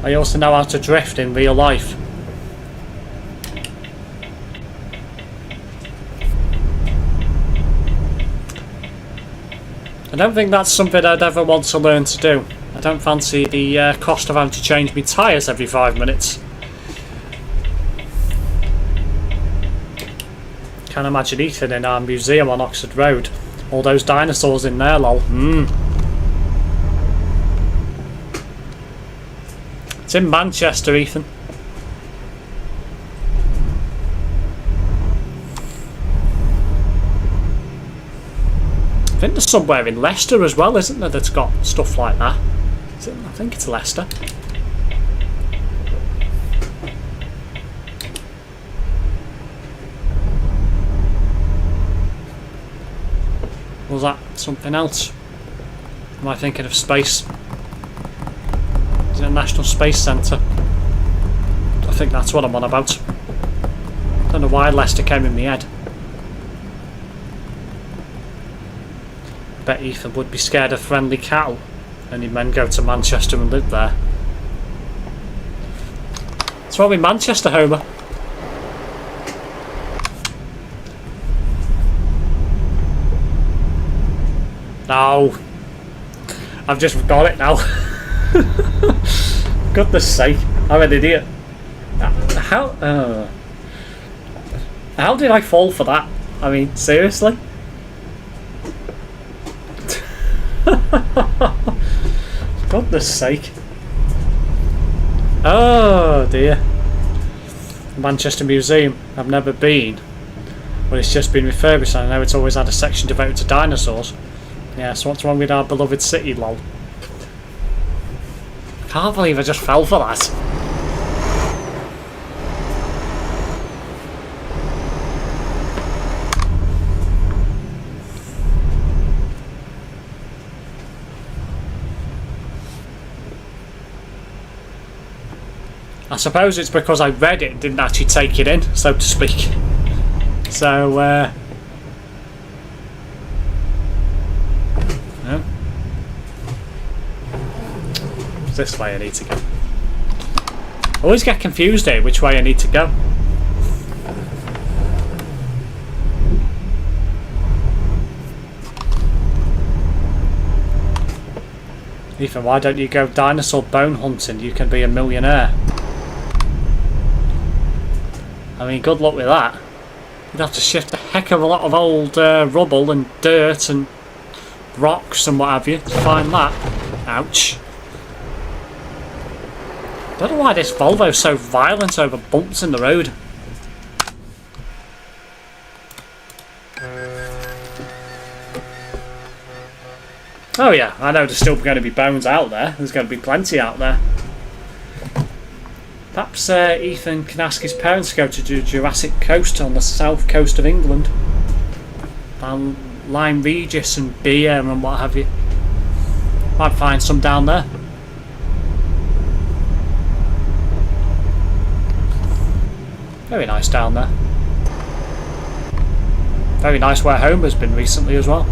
I also know how to drift in real life. I don't think that's something I'd ever want to learn to do. I don't fancy the cost of having to change my tyres every 5 minutes. Can't imagine Ethan in our museum on Oxford Road. All those dinosaurs in there, lol. It's in Manchester, Ethan. I think there's somewhere in Leicester as well, isn't there, that's got stuff like that? I think it's Leicester. Was that something else? Am I thinking of space? Is it a National Space Centre? I think that's what I'm on about. I don't know why Leicester came in my head. I bet Ethan would be scared of friendly cattle, and he'd then go to Manchester and live there. That's why we're in Manchester, Homer. No, I've just got it now. Goodness sake, I'm an idiot. How did I fall for that? I mean, seriously? Goodness sake. Oh dear. Manchester Museum, I've never been. But it's just been refurbished and I know it's always had a section devoted to dinosaurs. Yeah, so what's wrong with our beloved city, lol? Can't believe I just fell for that. I suppose it's because I read it and didn't actually take it in, so to speak. So, no. It's this way I need to go. I always get confused here which way I need to go. Ethan, why don't you go dinosaur bone hunting? You can be a millionaire. I mean, good luck with that. You'd have to shift a heck of a lot of old rubble and dirt and rocks and what have you to find that. Ouch. Don't know why this Volvo's so violent over bumps in the road. Oh yeah, I know there's still going to be bones out there. There's going to be plenty out there. Perhaps Ethan can ask his parents to go to the Jurassic Coast on the south coast of England. And Lyme Regis and beer and what have you. Might find some down there. Very nice down there. Very nice where Homer's been recently as well.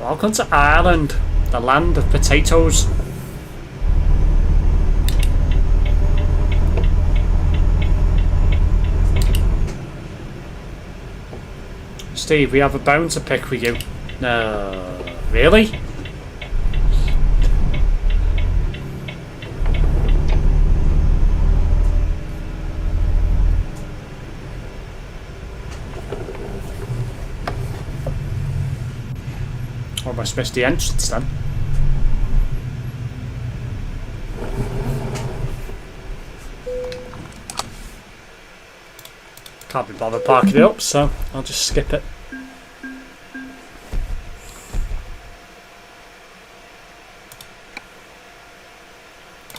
Welcome to Ireland, the land of potatoes. Steve, we have a bone to pick with you. No, really? Almost missed the entrance then. Can't be bothered parking it up, so I'll just skip it.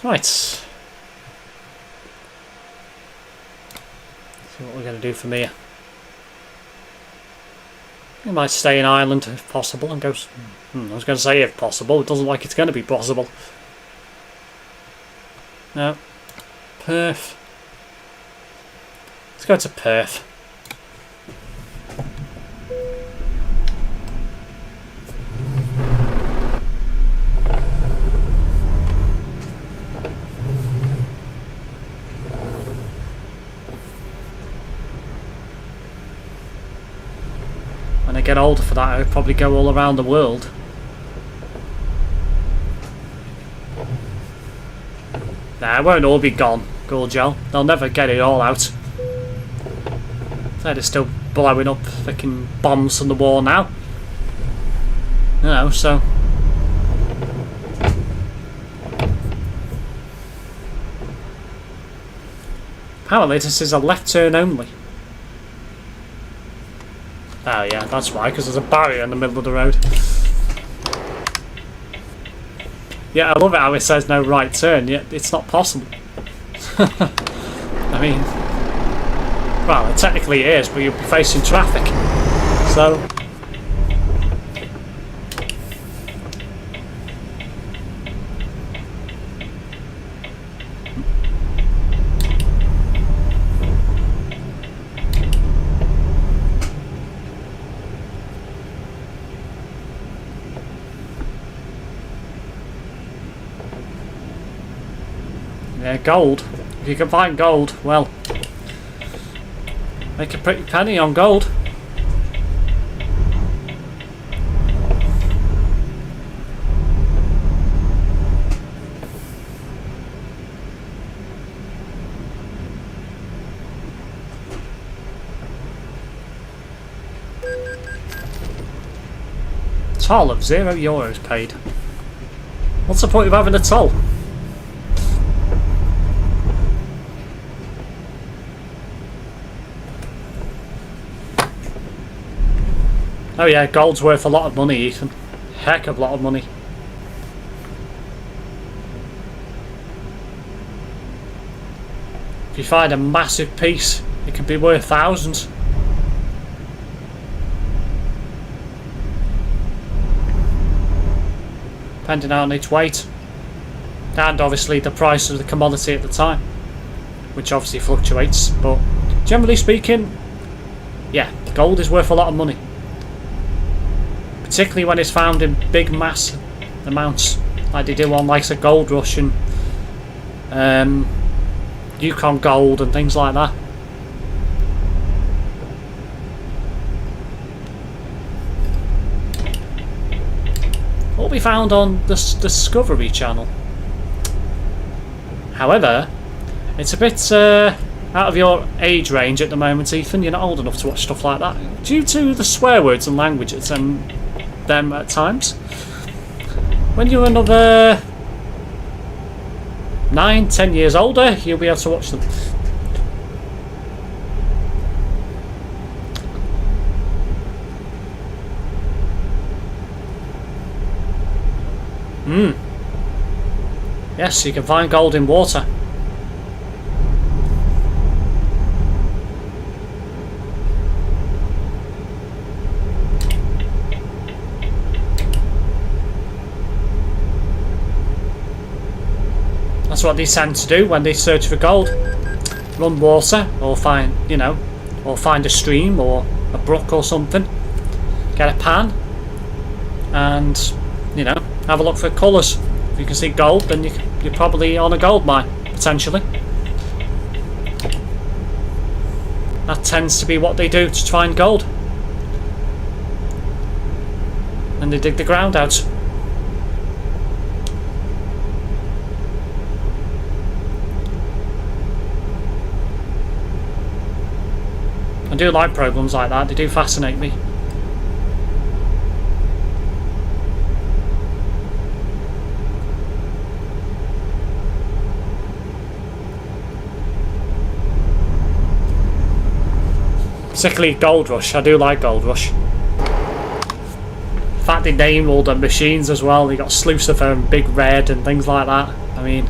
Right. See what we're going to do from here. We might stay in Ireland if possible and go. I was going to say if possible. It doesn't look like it's going to be possible. No. Perth. Let's go to Perth. When I get older for that, I would probably go all around the world. Nah, it won't all be gone, Gold Gel. They'll never get it all out. They're still blowing up freaking bombs from the war now. You know, so. Apparently, this is a left turn only. Oh yeah, that's why, because there's a barrier in the middle of the road. Yeah, I love it how it says no right turn, yet it's not possible. I mean, well, it technically is, but you'll be facing traffic. So, yeah, gold. If you can find gold, well, make a pretty penny on gold. Toll of €0 paid. What's the point of having a toll? Oh yeah, gold's worth a lot of money, Ethan. Heck of a lot of money. If you find a massive piece, it could be worth thousands. Depending on its weight. And obviously the price of the commodity at the time. Which obviously fluctuates, but generally speaking, yeah, gold is worth a lot of money. Particularly when it's found in big mass amounts, like they do on like a gold rush and Yukon gold and things like that. Will be found on the Discovery Channel. However, it's a bit out of your age range at the moment, Ethan. You're not old enough to watch stuff like that due to the swear words and languages and them at times. When you're another 9-10 years older, you'll be able to watch them. Yes, you can find gold in water. That's what they tend to do when they search for gold. Run water, or find, you know, or find a stream or a brook or something. Get a pan, and, you know, have a look for colours. If you can see gold, then you're probably on a gold mine, potentially. That tends to be what they do to find gold. And they dig the ground out. I do like programs like that, they do fascinate me. Particularly Gold Rush, I do like Gold Rush. In fact, they named all the machines as well. They got Slucifer and Big Red and things like that. I mean,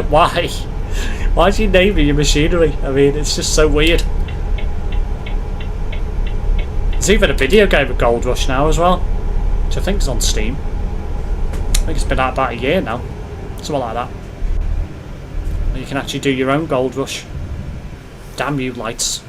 why? Why do you name your machinery? I mean, it's just so weird. There's even a video game of Gold Rush now as well, which I think is on Steam. I think it's been out about a year now, something like that. And you can actually do your own Gold Rush. Damn you, lights.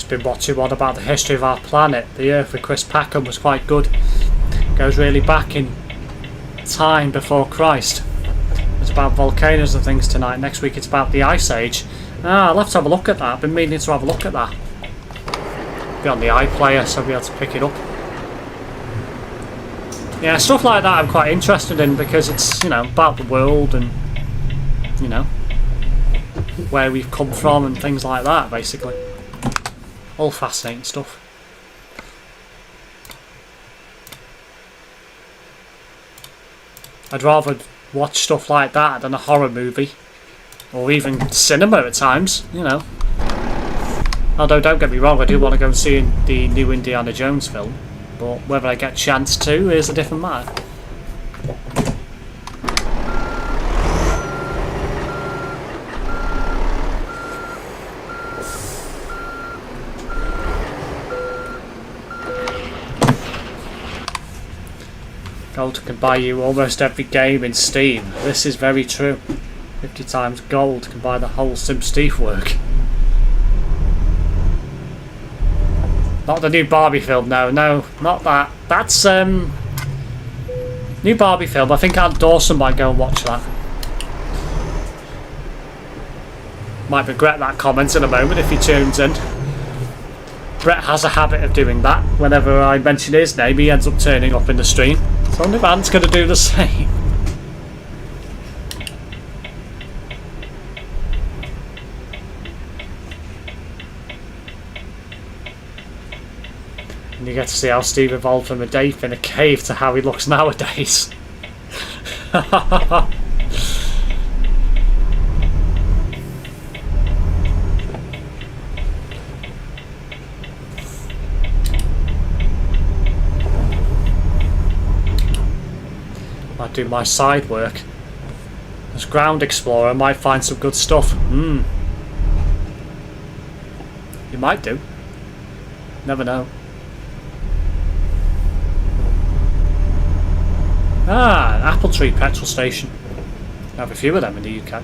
Been watching one about the history of our planet. The Earth with Chris Packham was quite good. Goes really back in time before Christ. It's about volcanoes and things tonight. Next week it's about the Ice Age. I'll have to have a look at that. I've been meaning to have a look at that. Be on the iPlayer so I'll be able to pick it up. Yeah, stuff like that I'm quite interested in because it's, you know, about the world and, you know, where we've come from and things like that, basically. All fascinating stuff. I'd rather watch stuff like that than a horror movie. Or even cinema at times, you know. Although, don't get me wrong, I do want to go and see the new Indiana Jones film. But whether I get a chance to is a different matter. Gold can buy you almost every game in Steam. This is very true. 50 times gold can buy the whole SimSteve work. Not the new Barbie film, no, not that. That's new Barbie film. I think Aunt Dawson might go and watch that. Might regret that comment in a moment if he tunes in. Brett has a habit of doing that. Whenever I mention his name, he ends up turning up in the stream. So I wonder if Ant's going to do the same. And you get to see how Steve evolved from a Dave in a cave to how he looks nowadays. Might do my side work. As Ground Explorer, I might find some good stuff. You might do. Never know. An apple tree petrol station. I have a few of them in the UK.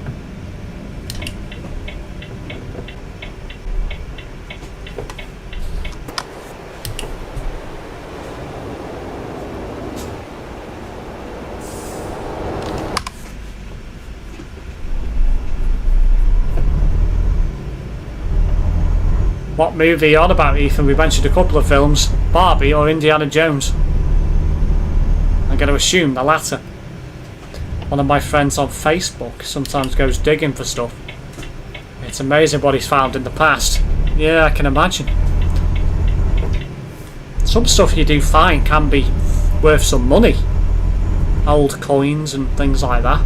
What movie are you on about, Ethan? We mentioned a couple of films. Barbie or Indiana Jones? I'm going to assume the latter. One of my friends on Facebook sometimes goes digging for stuff. It's amazing what he's found in the past. Yeah, I can imagine. Some stuff you do find can be worth some money. Old coins and things like that.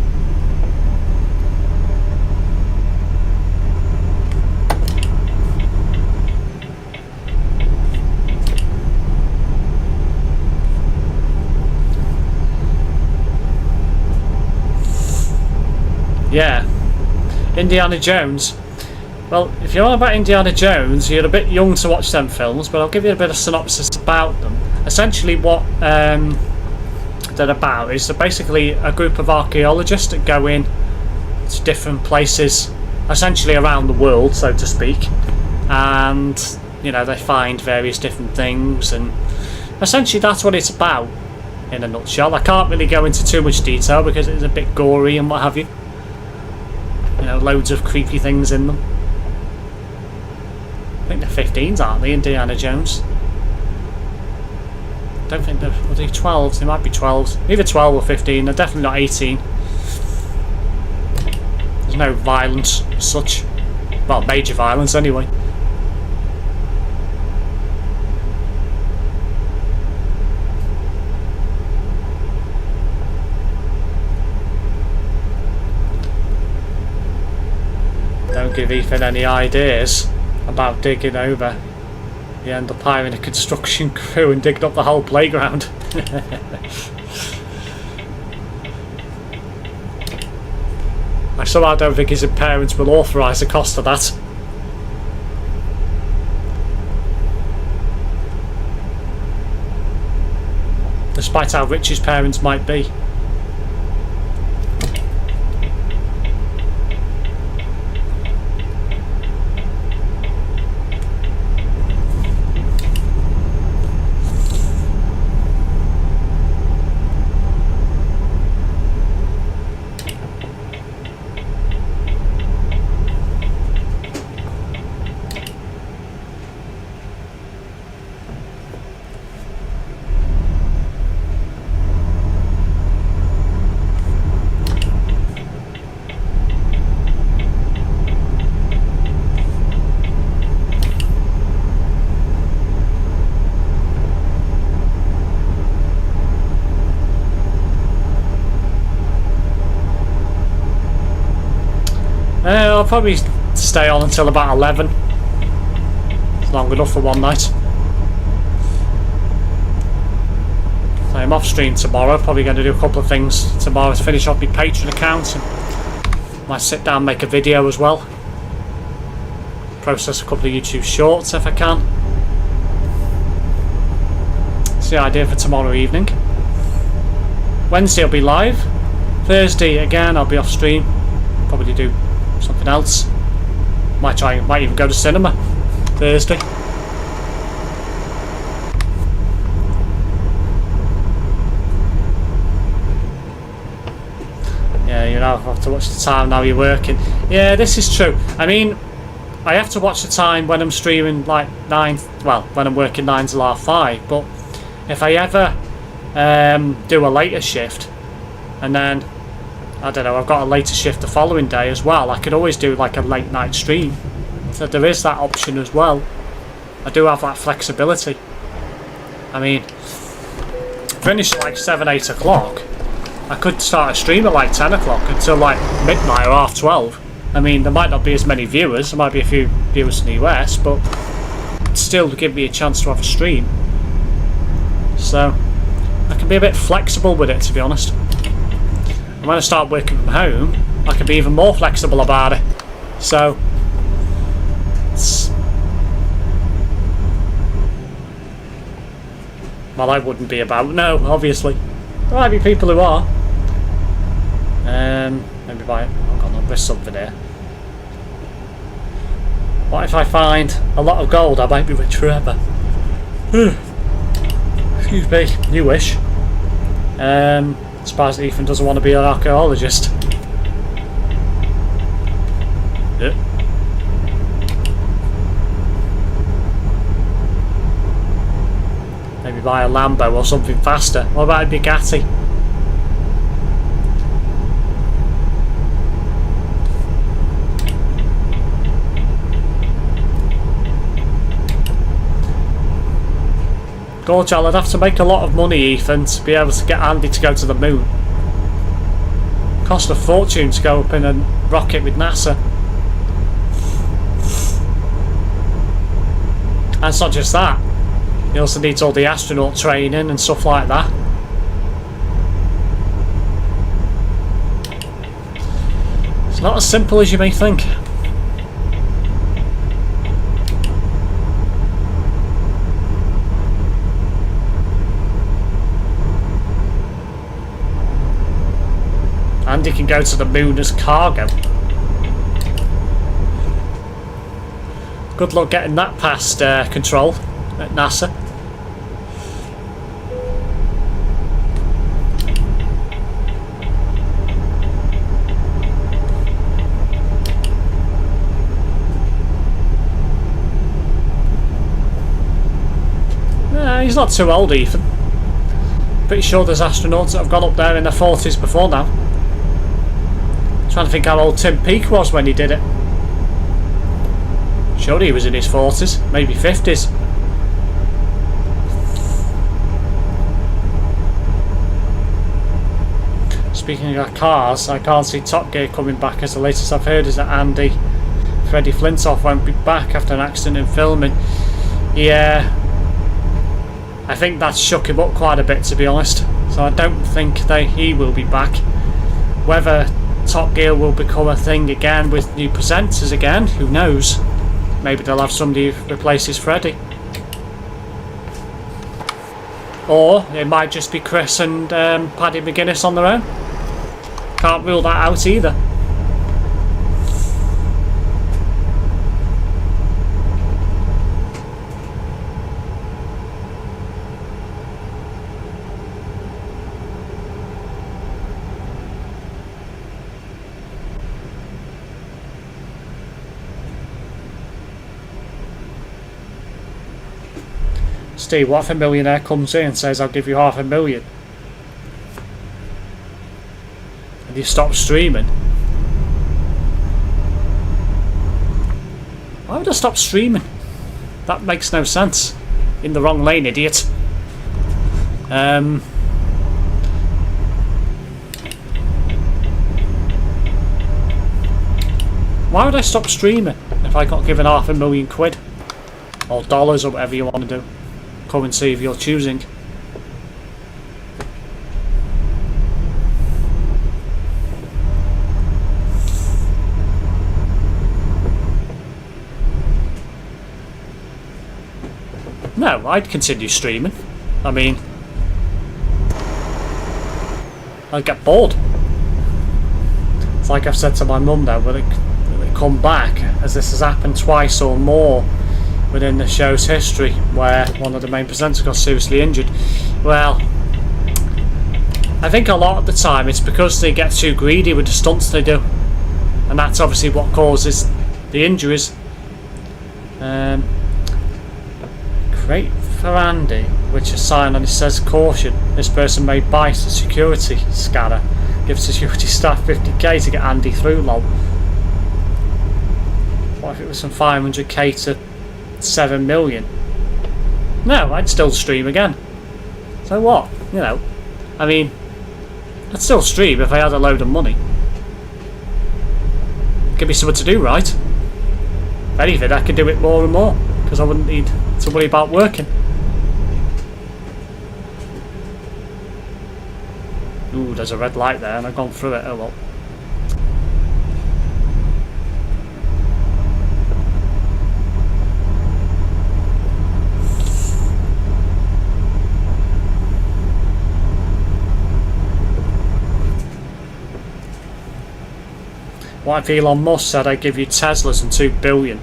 Yeah, Indiana Jones. Well, if you're on about Indiana Jones, you're a bit young to watch them films, but I'll give you a bit of synopsis about them. Essentially what they're about is they're basically a group of archaeologists that go in to different places, essentially around the world, so to speak, and, you know, they find various different things, and essentially that's what it's about, in a nutshell. I can't really go into too much detail because it's a bit gory and what have you. You know, loads of creepy things in them. I think they're 15s, aren't they, Indiana Jones? Don't think they're... Are they 12s? They might be 12s. Either 12 or 15. They're definitely not 18. There's no violence as such. Well, major violence anyway. Don't give Ethan any ideas about digging over. You end up hiring a construction crew and digging up the whole playground. I somehow don't think his parents will authorise the cost of that. Despite how rich his parents might be. I'll probably stay on until about 11. It's long enough for one night. So I'm off stream tomorrow. Probably going to do a couple of things tomorrow to finish off my Patreon account. And might sit down and make a video as well. Process a couple of YouTube shorts if I can. That's the idea for tomorrow evening. Wednesday I'll be live. Thursday again I'll be off stream. Probably do something else. Might even go to cinema Thursday. Yeah, you know, I have to watch the time now you're working. Yeah, this is true. I mean, I have to watch the time when I'm streaming like 9, well, when I'm working 9 till half 5, but if I ever do a later shift and then I don't know, I've got a later shift the following day as well, I could always do like a late night stream. So there is that option as well. I do have that flexibility. I mean, finish at like 7, 8 o'clock. I could start a stream at like 10 o'clock until like midnight or half 12. I mean, there might not be as many viewers, there might be a few viewers in the US, but still give me a chance to have a stream. So, I can be a bit flexible with it, to be honest. And when I start working from home, I can be even more flexible about it. So, well, I wouldn't be about, no, obviously. There might be people who are. Maybe buy it. Hang on, there's something here. What if I find a lot of gold? I might be rich forever. Excuse me, you wish. Surprised Ethan doesn't want to be an archaeologist. Yeah. Maybe buy a Lambo or something faster. What about a Bugatti? Gorge, I'd have to make a lot of money, Ethan, to be able to get Andy to go to the moon. Cost a fortune to go up in a rocket with NASA. And it's not just that. He also needs all the astronaut training and stuff like that. It's not as simple as you may think. Andy can go to the moon as cargo. Good luck getting that past control at NASA. He's not too old, Ethan. Pretty sure there's astronauts that have gone up there in their 40s before now. Trying to think how old Tim Peake was when he did it. Surely he was in his 40s, maybe 50s. Speaking of cars, I can't see Top Gear coming back, as the latest I've heard is that Andy Freddie Flintoff won't be back after an accident in filming. Yeah, I think that's shook him up quite a bit, to be honest. So I don't think he will be back. Whether Top Gear will become a thing again with new presenters again, who knows? Maybe they'll have somebody who replaces Freddie. Or it might just be Chris and Paddy McGuinness on their own. Can't rule that out either. Steve, what if a millionaire comes in and says, I'll give you $500,000? And you stop streaming? Why would I stop streaming? That makes no sense. In the wrong lane, idiot. Why would I stop streaming if I got given £500,000? Or dollars, or whatever you want to do. Currency of your choosing. No, I'd continue streaming. I mean, I'd get bored. It's like I've said to my mum now, will it come back, as this has happened twice or more within the show's history, where one of the main presenters got seriously injured. Well, I think a lot of the time it's because they get too greedy with the stunts they do, and that's obviously what causes the injuries. Great for Andy, which a sign on it says caution. This person may bite a security scanner. Give security staff 50k to get Andy through, lol. What if it was from 500k to 7 million? No, I'd still stream again. So what? You know, I mean, I'd still stream if I had a load of money. Give me something to do, right? If anything, I could do it more and more, because I wouldn't need to worry about working. Ooh, there's a red light there and I've gone through it. Oh well. What if Elon Musk said I'd give you Teslas and 2 billion?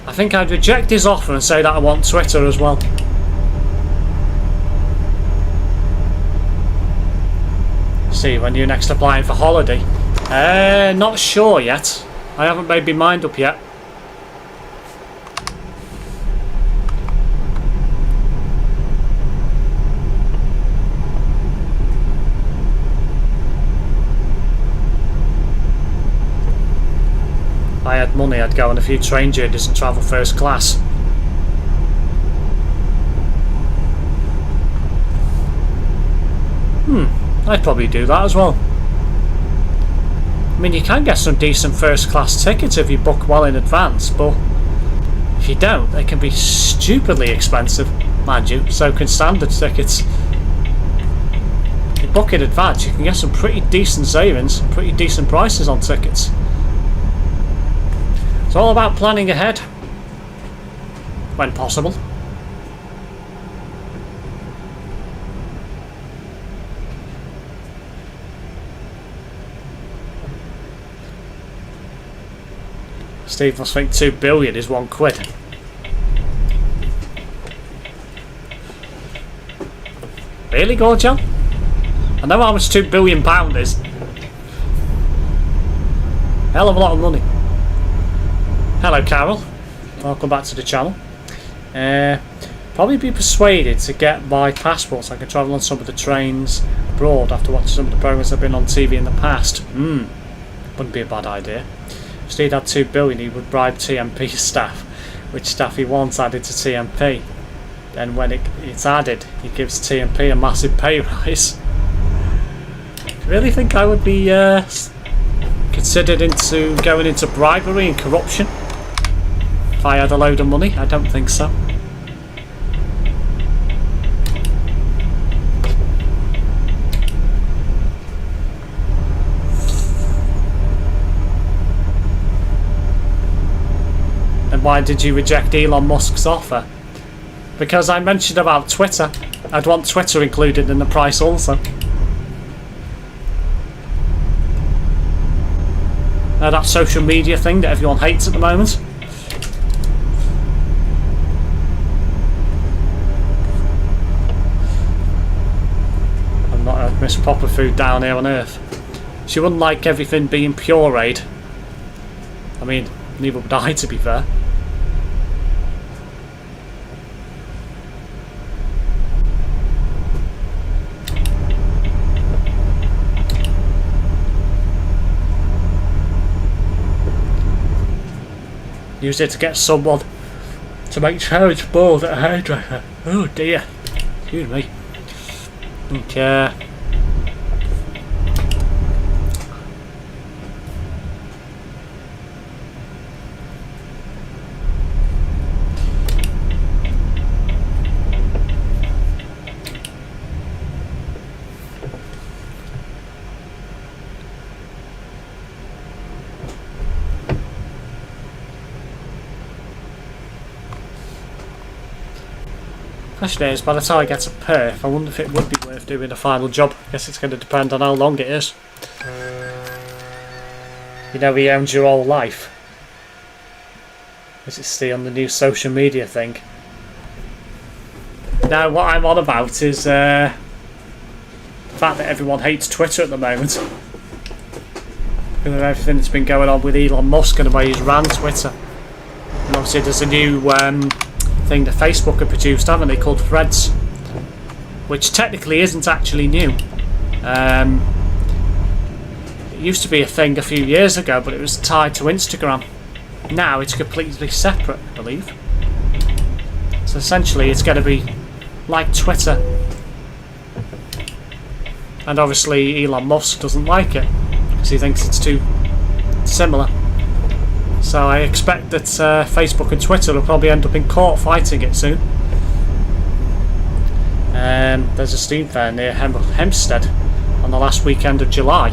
I think I'd reject his offer and say that I want Twitter as well. See, when you're next applying for holiday? Not sure yet. I haven't made my mind up yet. If I had money, I'd go on a few train journeys and travel first class. I'd probably do that as well. I mean, you can get some decent first class tickets if you book well in advance, but if you don't, they can be stupidly expensive, mind you. So can standard tickets. If you book in advance, you can get some pretty decent savings, pretty decent prices on tickets. It's all about planning ahead, when possible. Steve must think 2 billion is £1. Really, Gorgon? I know how much £2 billion is. Hell of a lot of money. Hello, Carol. Welcome back to the channel. Probably be persuaded to get my passport so I can travel on some of the trains abroad after watching some of the programs I've been on TV in the past. Wouldn't be a bad idea. If Steve had 2 billion, he would bribe TMP staff, which staff he wants added to TMP. Then when it's added, he gives TMP a massive pay rise. Do you really think I would be considered into going into bribery and corruption if I had a load of money? I don't think so. And why did you reject Elon Musk's offer? Because I mentioned about Twitter. I'd want Twitter included in the price also. That social media thing that everyone hates at the moment. I'm not a Miss Proper Food down here on Earth. She wouldn't like everything being pureed. I mean, neither would I, to be fair. Use it to get someone to make challenge balls at a hairdresser. Oh dear. Excuse me. Okay. Question is, by the time I get to Perth, I wonder if it would be worth doing a final job. I guess it's going to depend on how long it is. You know, he owns your whole life. Is it still on the new social media thing? Now, what I'm on about is the fact that everyone hates Twitter at the moment. Because of everything that's been going on with Elon Musk and the way he's ran Twitter. And obviously there's a new thing that Facebook have produced, haven't they, called Threads, which technically isn't actually new. It used to be a thing a few years ago, but it was tied to Instagram. Now it's completely separate, I believe. So essentially it's going to be like Twitter. And obviously Elon Musk doesn't like it because he thinks it's too similar. So I expect that Facebook and Twitter will probably end up in court fighting it soon. There's a Steam fair near Hempstead on the last weekend of July.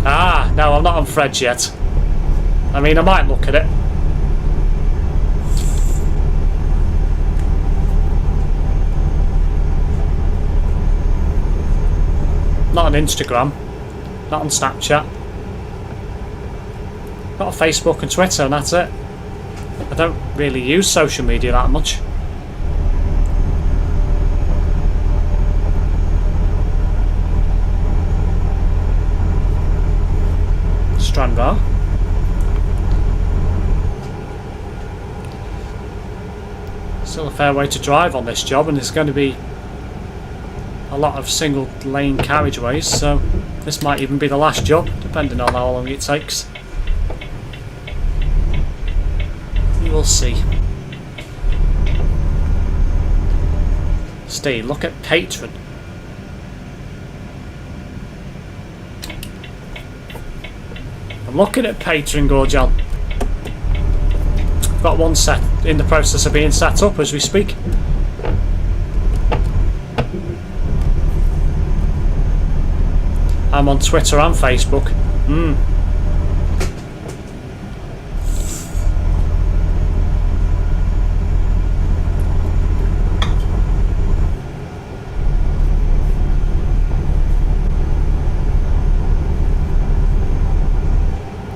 Ah, no, I'm not on Threads yet. I mean, I might look at it. Not on Instagram. Not on Snapchat. Got a Facebook and Twitter, and that's it. I don't really use social media that much. Strandar. Still a fair way to drive on this job, and there's going to be a lot of single lane carriageways, so this might even be the last job, depending on how long it takes. We will see. Steve, look at Patron. I'm looking at Patron, Gorgel. I've got one set in the process of being set up as we speak. I'm on Twitter and Facebook.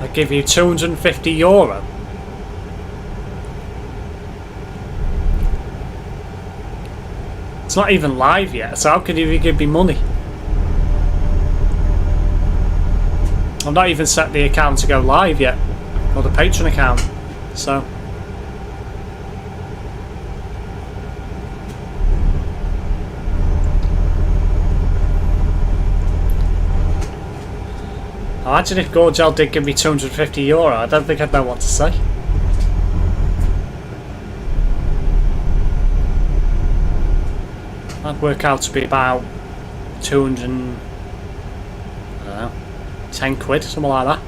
I give you €250. It's not even live yet, so how can you give me money? I've not even set the account to go live yet, or the Patreon account, so. Imagine if Gorgel did give me €250, I don't think I'd know what to say. That'd work out to be about 200, I don't know, 10 quid, something like that.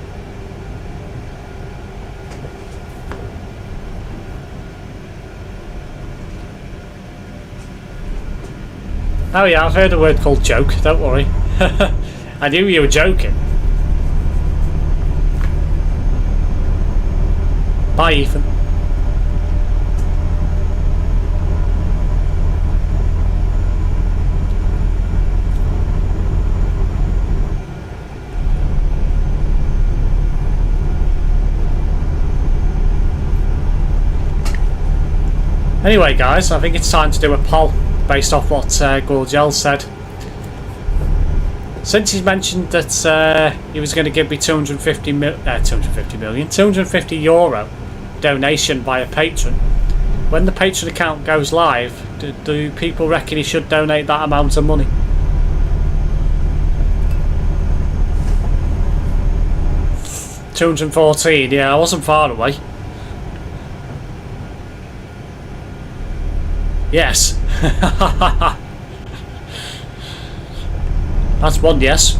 Oh yeah, I've heard a word called joke, don't worry. I knew you were joking. Bye, Ethan. Anyway guys, I think it's time to do a poll based off what Gorgel said. Since he's mentioned that he was going to give me €250 donation via Patreon, when the Patreon account goes live, do people reckon he should donate that amount of money? $214, yeah, I wasn't far away. Yes. That's one yes.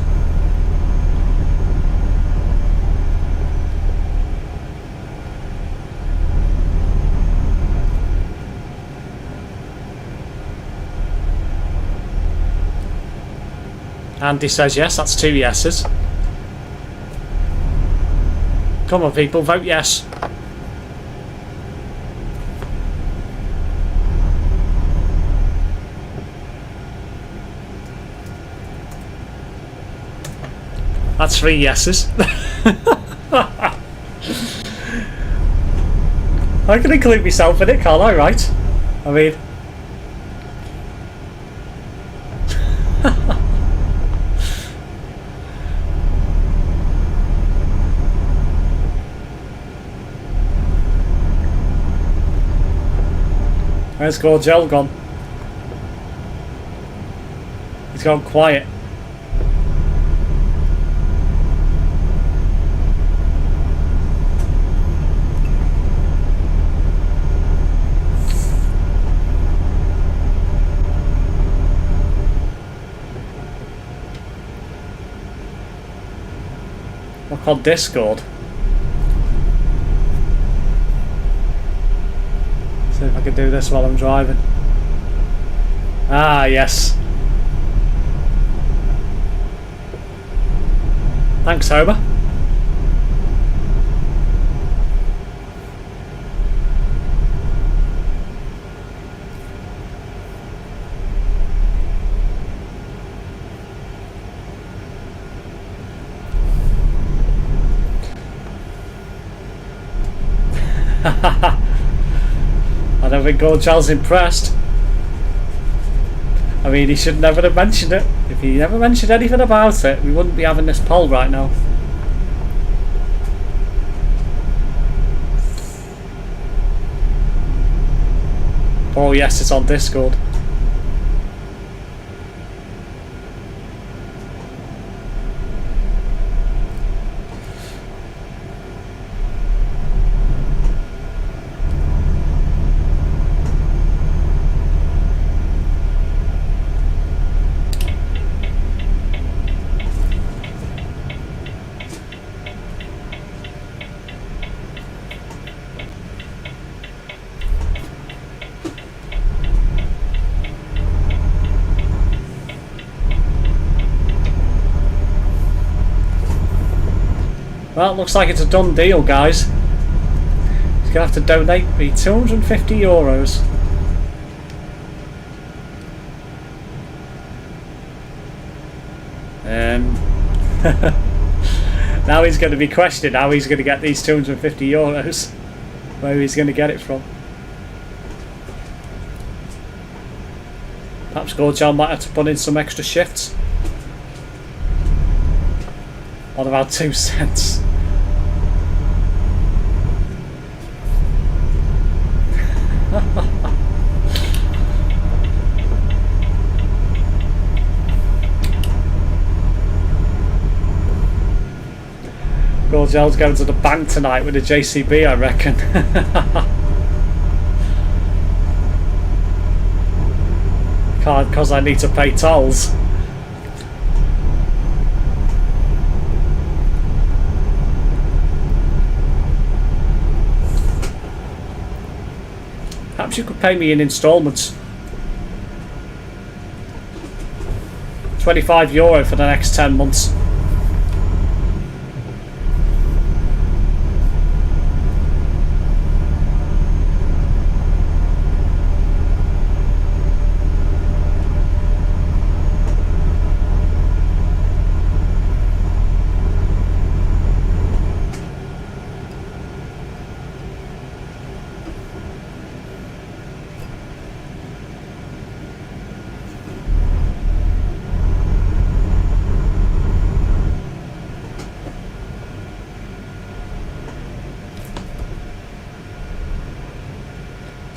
Andy says yes, that's two yeses. Come on people, vote yes. That's three yeses. I can include myself in it, can't I, right? I mean... Where's Gorgel gone? He's gone quiet. Look on Discord. See if I can do this while I'm driving. Ah, yes. Thanks, Homer. I don't think Gorgel's impressed. I mean, he should never have mentioned it. If he never mentioned anything about it, we wouldn't be having this poll right now. Oh yes, it's on Discord. Well, looks like it's a done deal, guys. He's going to have to donate me €250. Now he's going to be questioning how he's going to get these €250. Where he's going to get it from. Perhaps Gorgel might have to put in some extra shifts. On about 2 cents. Gorgel's going to the bank tonight with a JCB, I reckon. Can't, because I need to pay tolls. Perhaps you could pay me in instalments. €25 for the next 10 months.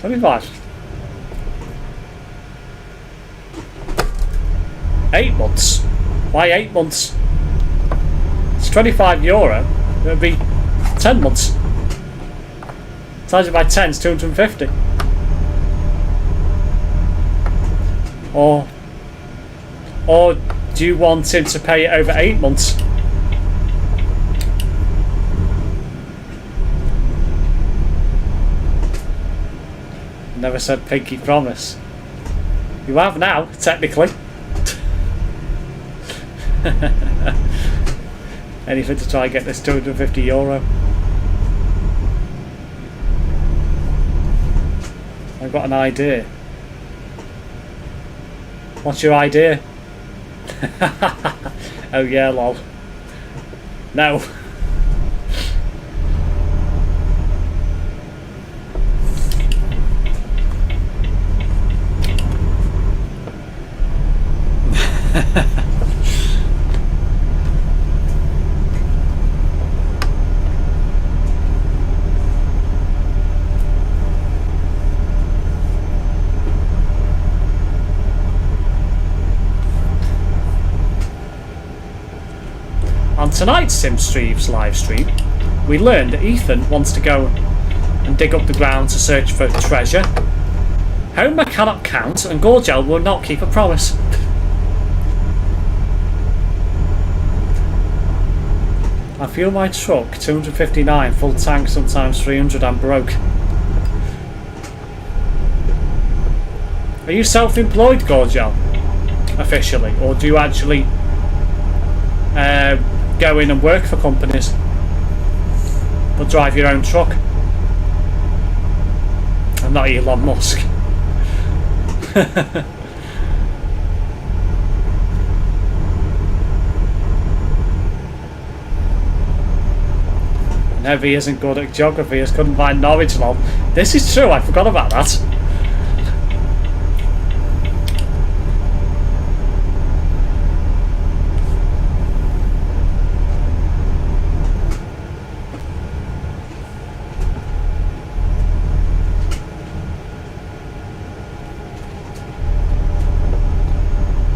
$25. 8 months? Why 8 months? It's €25. It'll be 10 months. Times it by 10 is 250. Or do you want him to pay it over 8 months? Never said pinky promise. You have now, technically. Anything to try and get this €250. I've got an idea. What's your idea? Oh yeah, lol. No. On tonight's SimSteve's live stream, we learned that Ethan wants to go and dig up the ground to search for treasure. Homer cannot count, and Gorgel will not keep a promise. I fuel my truck 259, full tank sometimes 300, I'm broke. Are you self-employed, Gorgel? Officially, or do you actually go in and work for companies but drive your own truck? I'm not Elon Musk. Heavy isn't good at geography, as couldn't find Norwich, lol. This is true, I forgot about that.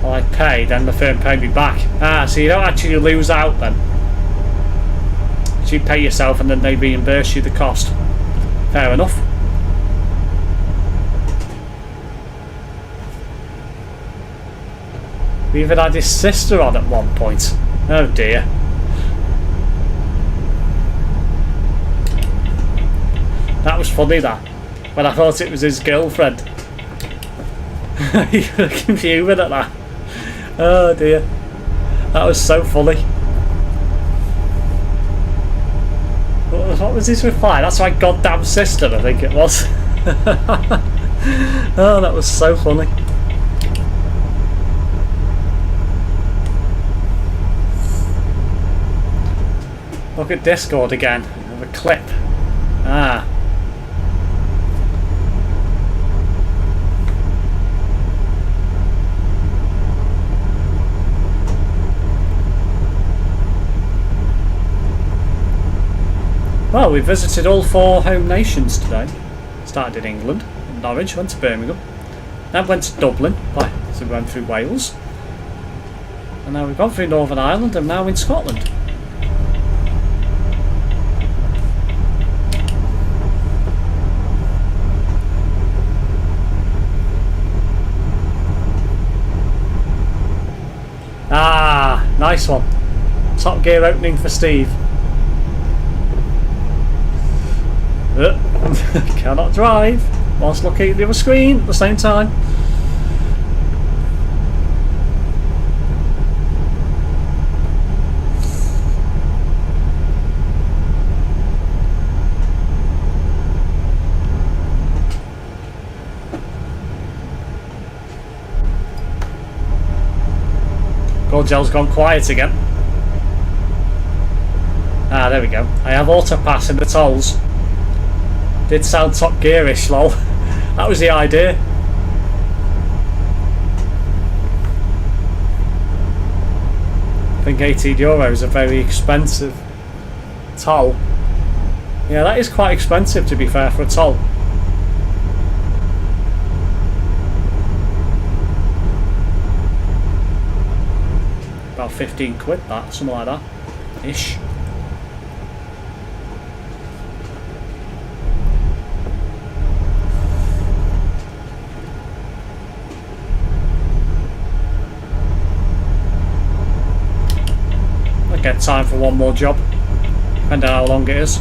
Well, I pay, then the firm paid me back. Ah, so you don't actually lose out then. You pay yourself and then they reimburse you the cost. Fair enough. We even had his sister on at one point. Oh dear. That was funny, that. When I thought it was his girlfriend. You were fuming at that. Oh dear. That was so funny. What was his reply? That's my goddamn sister, I think it was. Oh, that was so funny. Look at Discord again. Have a clip. Ah. Well, we visited all 4 home nations today. Started in England, Norwich, went to Birmingham, then went to Dublin, so we went through Wales, and now we've gone through Northern Ireland and now in Scotland. Ah, nice one. Top Gear opening for Steve. Cannot drive whilst looking at the other screen at the same time. Goldgel's gone quiet again. Ah, there we go. I have auto pass in the tolls. Did sound Top Gearish, lol. That was the idea. I think €18 is a very expensive toll. Yeah, that is quite expensive, to be fair, for a toll. About 15 quid, that, something like that ish. Get time for one more job, depending on how long it is.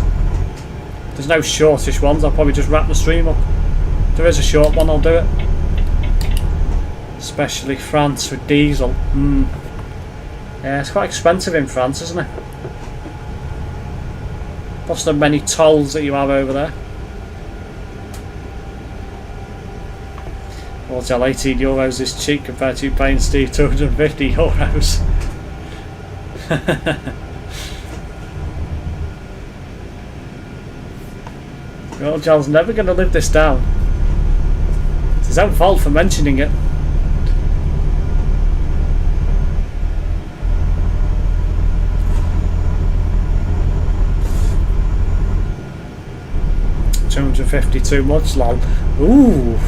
There's no shortish ones. I'll probably just wrap the stream up. If there is a short one, I'll do it. Especially France with diesel. Yeah, it's quite expensive in France, isn't it? Plus the many tolls that you have over there. Well, tell €18 is cheap compared to paying Steve €250. Well, John's never going to live this down. It's his own fault for mentioning it. $250 too much, lol. Ooh,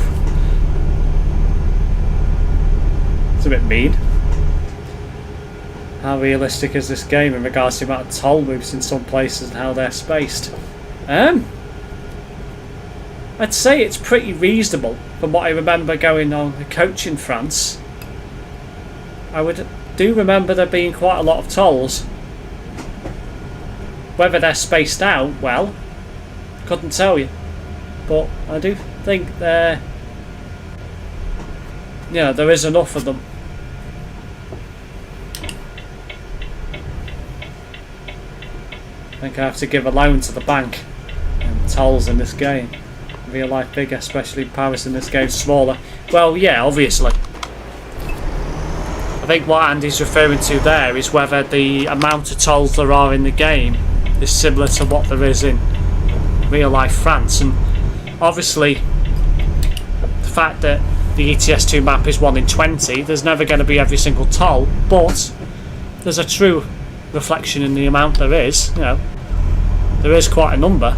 it's a bit mean. How realistic is this game in regards to the amount of toll booths in some places and how they're spaced? I'd say it's pretty reasonable from what I remember going on the coach in France. I do remember there being quite a lot of tolls. Whether they're spaced out, well, couldn't tell you. But I do think there is enough of them. I think I have to give a loan to the bank and tolls in this game. Real life bigger, especially Paris in this game smaller. Well, yeah, obviously. I think what Andy's referring to there is whether the amount of tolls there are in the game is similar to what there is in real life France. And obviously, the fact that the ETS2 map is 1 in 20, there's never going to be every single toll, but there's a true reflection in the amount there is. You know, there is quite a number.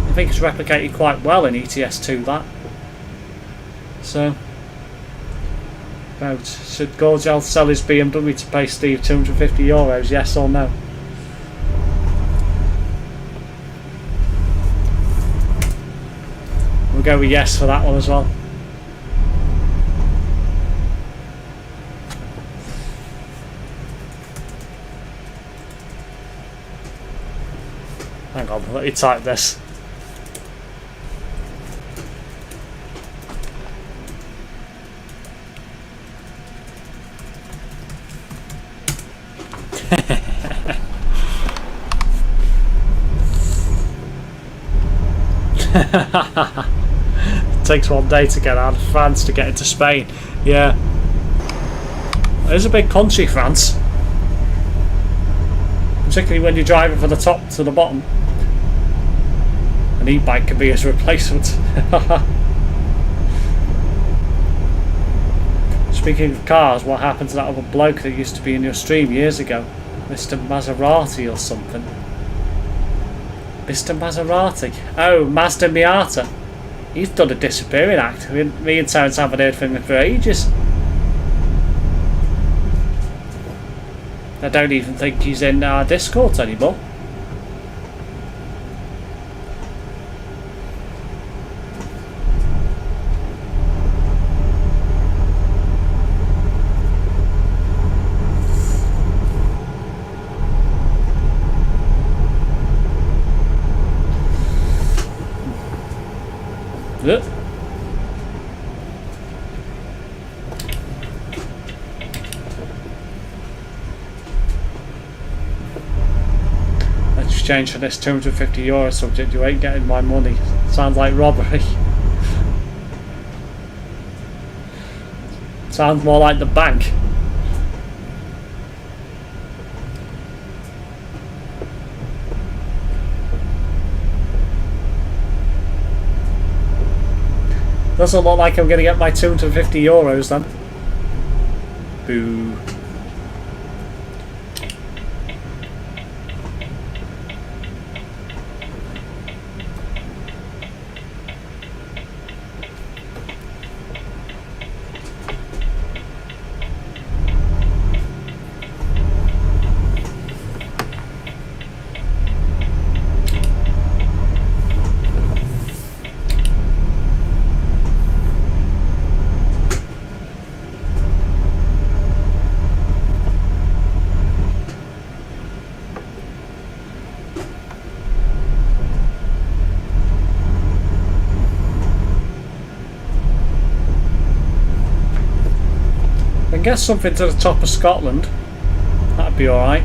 I think it's replicated quite well in ETS2, that. So, about, should Gorgel sell his BMW to pay Steve €250, yes or no? We'll go with yes for that one as well. Hang on, let me type this. It takes one day to get out of France to get into Spain. Yeah. It is a big country, France. Particularly when you're driving from the top to the bottom. An e-bike can be his replacement. Speaking of cars, what happened to that other bloke that used to be in your stream years ago? Mr. Maserati or something. Mr. Maserati. Oh, Mazda Miata. He's done a disappearing act. Me and Terence haven't heard from him for ages. I don't even think he's in our Discord anymore. Look. Exchange for this €250 subject, you ain't getting my money. Sounds like robbery. Sounds more like the bank. Doesn't look like I'm going to get my €250 then. Boo. Get something to the top of Scotland, that'd be alright.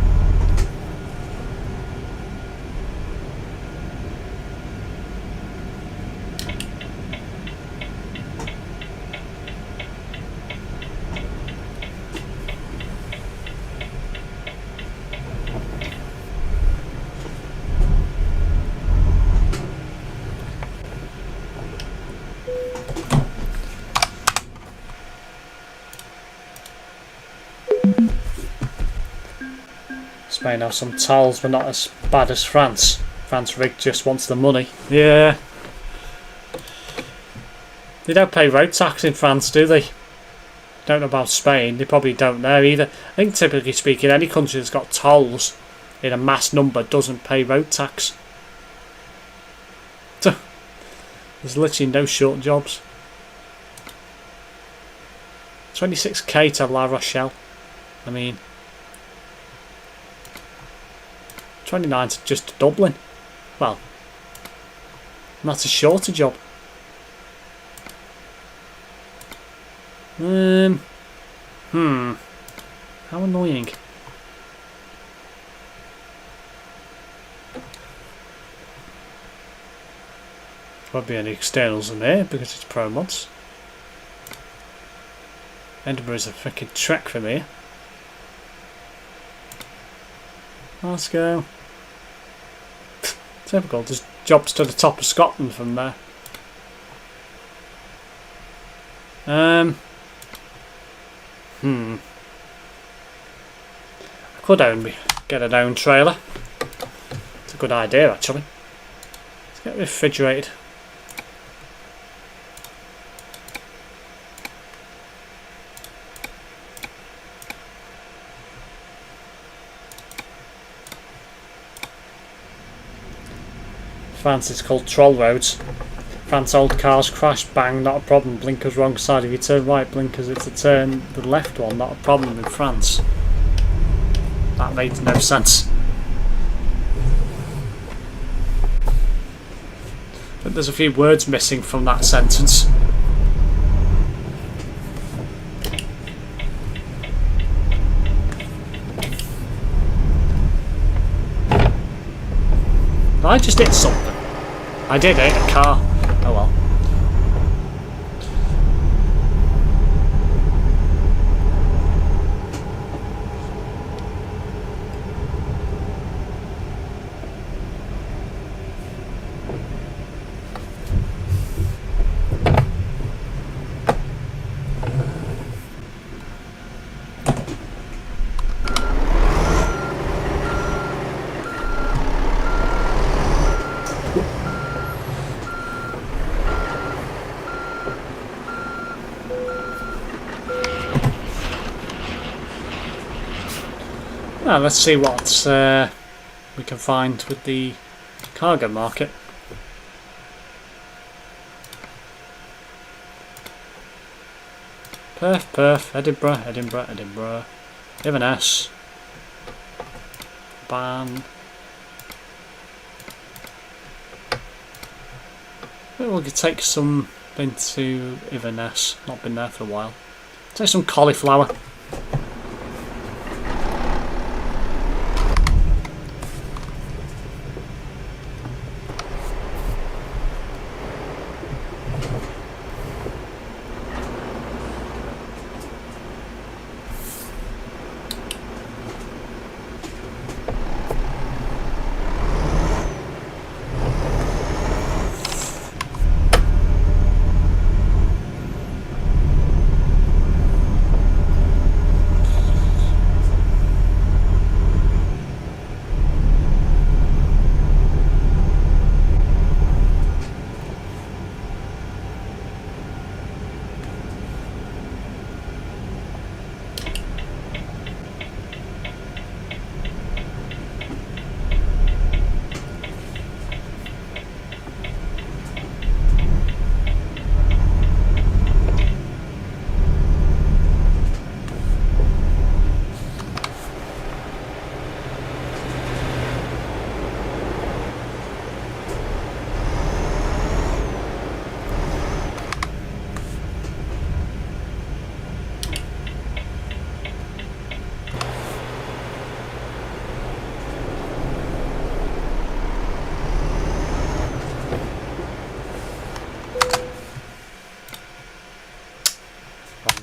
Spain have some tolls, but not as bad as France. France rig just wants the money. Yeah. They don't pay road tax in France, do they? Don't know about Spain. They probably don't there either. I think typically speaking, any country that's got tolls in a mass number doesn't pay road tax. There's literally no short jobs. 26k to La Rochelle. I mean, 29 to just to Dublin. Well, and that's a shorter job. How annoying. Won't be any externals in there because it's ProMods. Edinburgh's a freaking trek from here. Let's go. Typical, there's jobs to the top of Scotland from there. I could get an own trailer. It's a good idea actually. Let's get refrigerated. France is called Troll Roads. France old cars crash, bang, not a problem. Blinkers wrong side. If you turn right, blinkers it's a turn the left one, not a problem in France. That made no sense. But there's a few words missing from that sentence. I just did something. I did hit a car. Oh well. Well, let's see what we can find with the cargo market. Perth, Edinburgh, Inverness, Ban. We'll take some into Inverness, not been there for a while. Take some cauliflower.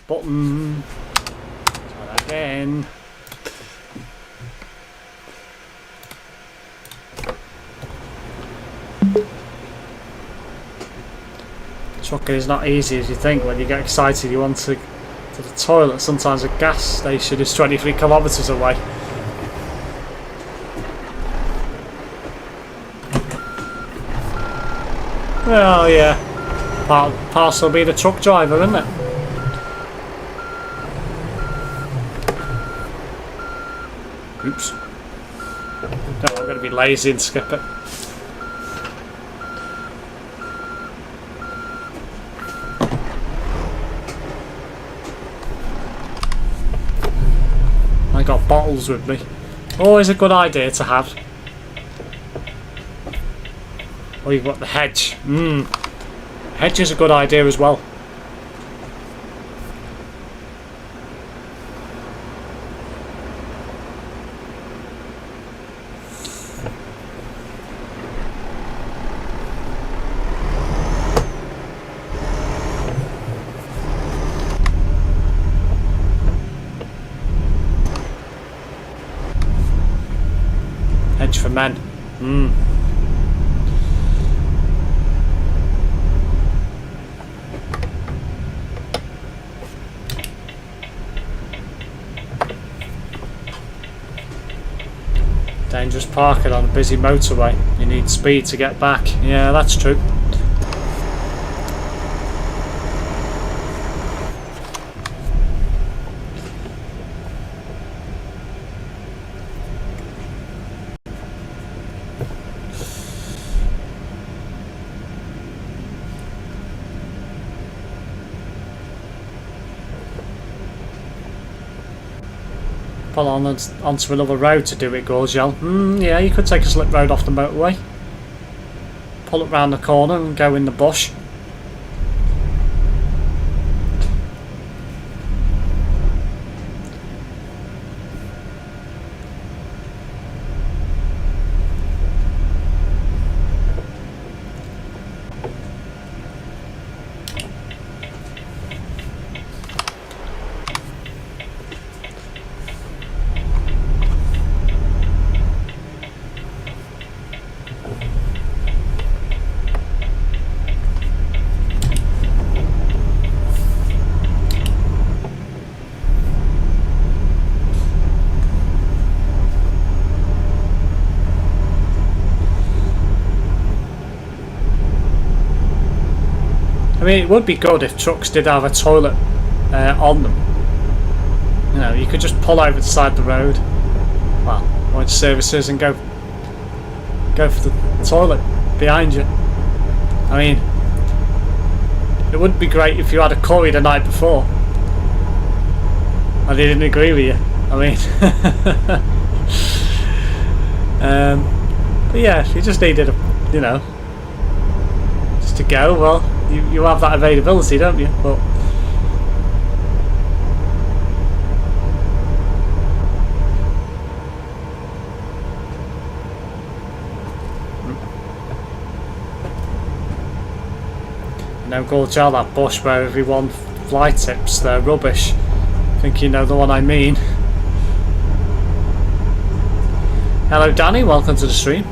Button. Try that again. Trucking is not easy as you think. When you get excited, you want to the toilet. Sometimes a gas station is 23 kilometres away. Well, yeah. Parcel being a truck driver, isn't it? Oops. No, I'm going to be lazy and skip it. I got bottles with me. Always a good idea to have. Oh, you've got the hedge. Hedge is a good idea as well. Hedge for men. Dangerous parking on a busy motorway. You need speed to get back. Yeah, that's true. Pull on onto another road to do it, Gorgel. Yeah, you could take a slip road off the motorway. Pull it round the corner and go in the bush. I mean, it would be good if trucks did have a toilet on them. You know, you could just pull over the side of the road, well, or into services, and go for the toilet behind you. I mean, it would be great if you had a curry the night before and they didn't agree with you. I mean, but yeah, if you just needed a, you know, just to go, well, you have that availability, don't you? But now go tell that bush where everyone fly tips, they're rubbish. I think you know the one I mean. Hello Danny, welcome to the stream.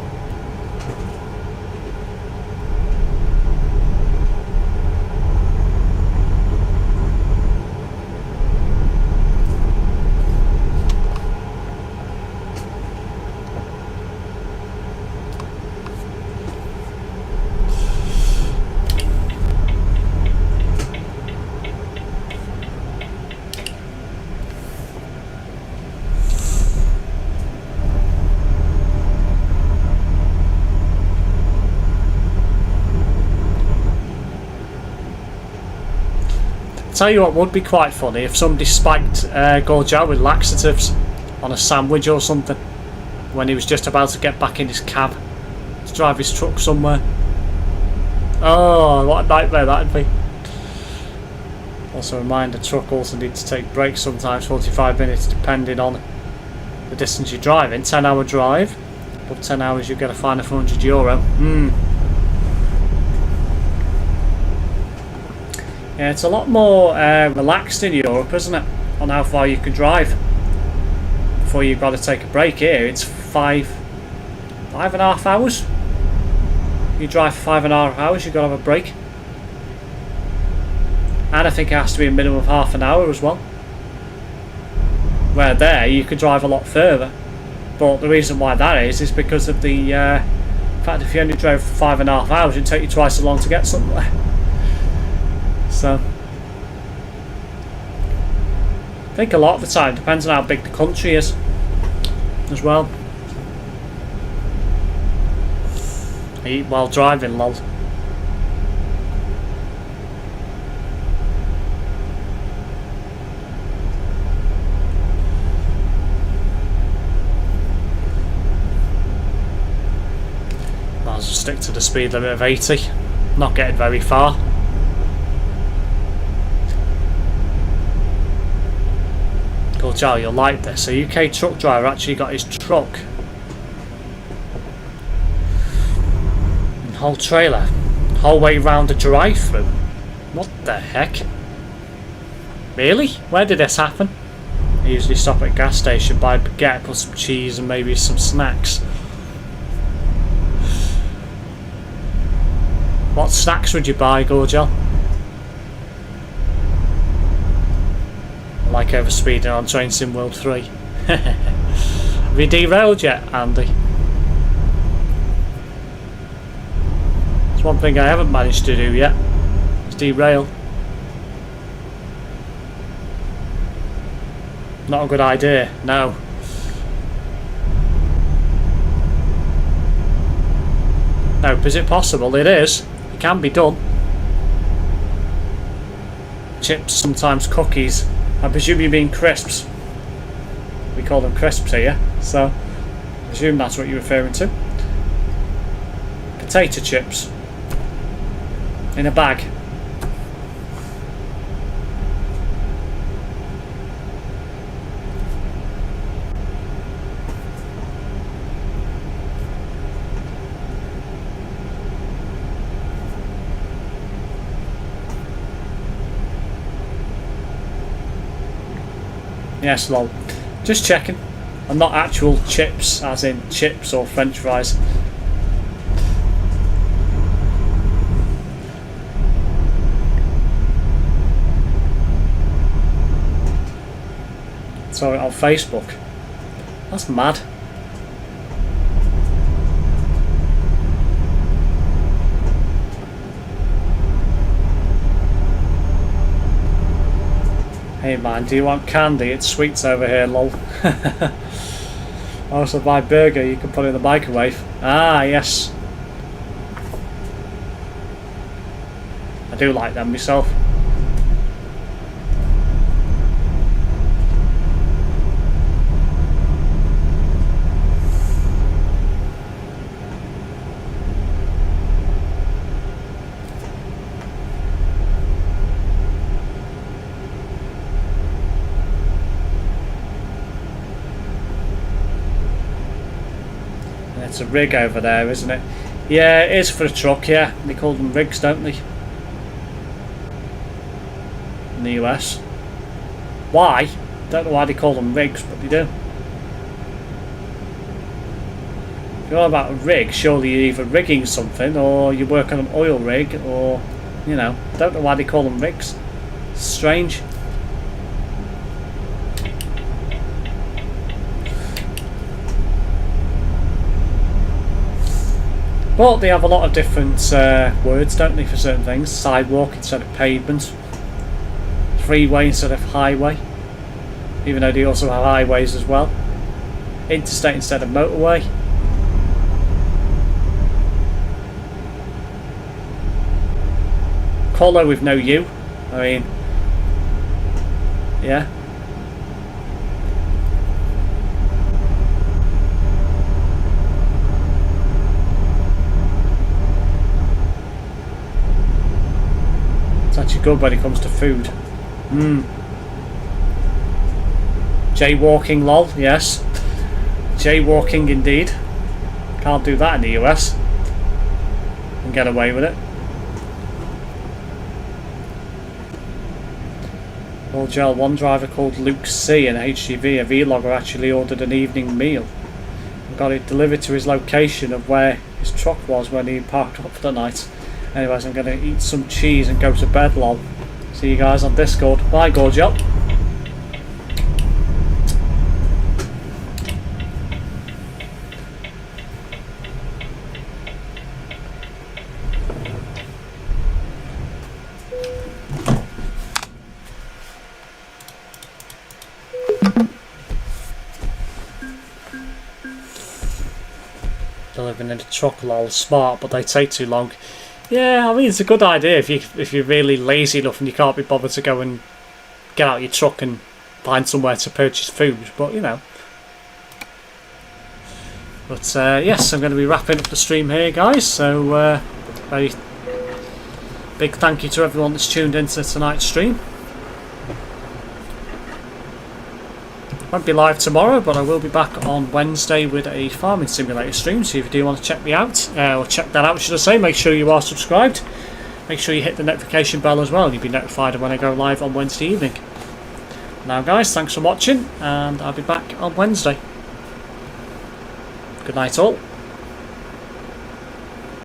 Tell you what would be quite funny if somebody spiked Gorgel with laxatives on a sandwich or something when he was just about to get back in his cab to drive his truck somewhere. Oh, what a nightmare that'd be. Also a reminder, truck also needs to take breaks sometimes, 45 minutes depending on the distance you're driving. 10-hour drive, above 10 hours you get a fine of €100. Yeah, it's a lot more relaxed in Europe, isn't it? On how far you can drive before you've got to take a break. Here, it's 5.5 hours. You drive for 5.5 hours, you've got to have a break. And I think it has to be a minimum of half an hour as well. Where there, you could drive a lot further. But the reason why that is because of the fact if you only drove for 5.5 hours, it'd take you twice as long to get somewhere. So I think a lot of the time depends on how big the country is as well. I eat while driving, lol. Might as well stick to the speed limit of 80. Not getting very far. Cool, Joe, you'll like this. A UK truck driver actually got his truck and whole trailer whole way round a drive-through. What the heck? Really? Where did this happen? I usually stop at a gas station, buy a baguette, put some cheese and maybe some snacks. What snacks would you buy, Gorgel? Like overspeeding on Train Sim World 3. Have you derailed yet, Andy? It's one thing I haven't managed to do yet. Is derail. Not a good idea, no. Nope, is it possible? It is. It can be done. Chips, sometimes cookies. I presume you mean crisps. We call them crisps here, so I presume that's what you're referring to. Potato chips in a bag. Yes, lol. Just checking. And not actual chips, as in chips or French fries. Saw it on Facebook. That's mad. Hey man, do you want candy? It's sweets over here, lol. Also buy burger, you can put it in the microwave. Ah, yes. I do like them myself. It's a rig over there, isn't it? Yeah, it is for a truck, yeah. They call them rigs, don't they? In the US. Why? Don't know why they call them rigs, but they do. If you're all about a rig, surely you're either rigging something or you work on an oil rig or, you know, don't know why they call them rigs. Strange. But they have a lot of different words, don't they, for certain things. Sidewalk instead of pavement. Freeway instead of highway. Even though they also have highways as well. Interstate instead of motorway. Colo with no U. I mean, yeah. Actually good when it comes to food. Jaywalking, lol, yes. Jaywalking indeed. Can't do that in the US and get away with it. Old Gel, one driver called Luke C in HGV, a vlogger, actually ordered an evening meal and got it delivered to his location of where his truck was when he parked up for the night. Anyways, I'm going to eat some cheese and go to bed, lol. See you guys on Discord. Bye, Gorgel. Delivering in a truck, lol. Smart, but they take too long. Yeah, I mean, it's a good idea if you're really lazy enough and you can't be bothered to go and get out your truck and find somewhere to purchase food, but you know. But yes, I'm going to be wrapping up the stream here, guys, so very big thank you to everyone that's tuned into tonight's stream. Won't be live tomorrow, but I will be back on Wednesday with a farming simulator stream, so if you do want to check me out, or check that out should I say, make sure you are subscribed. Make sure you hit the notification bell as well, and you'll be notified when I go live on Wednesday evening. Now guys, thanks for watching, and I'll be back on Wednesday. Good night all.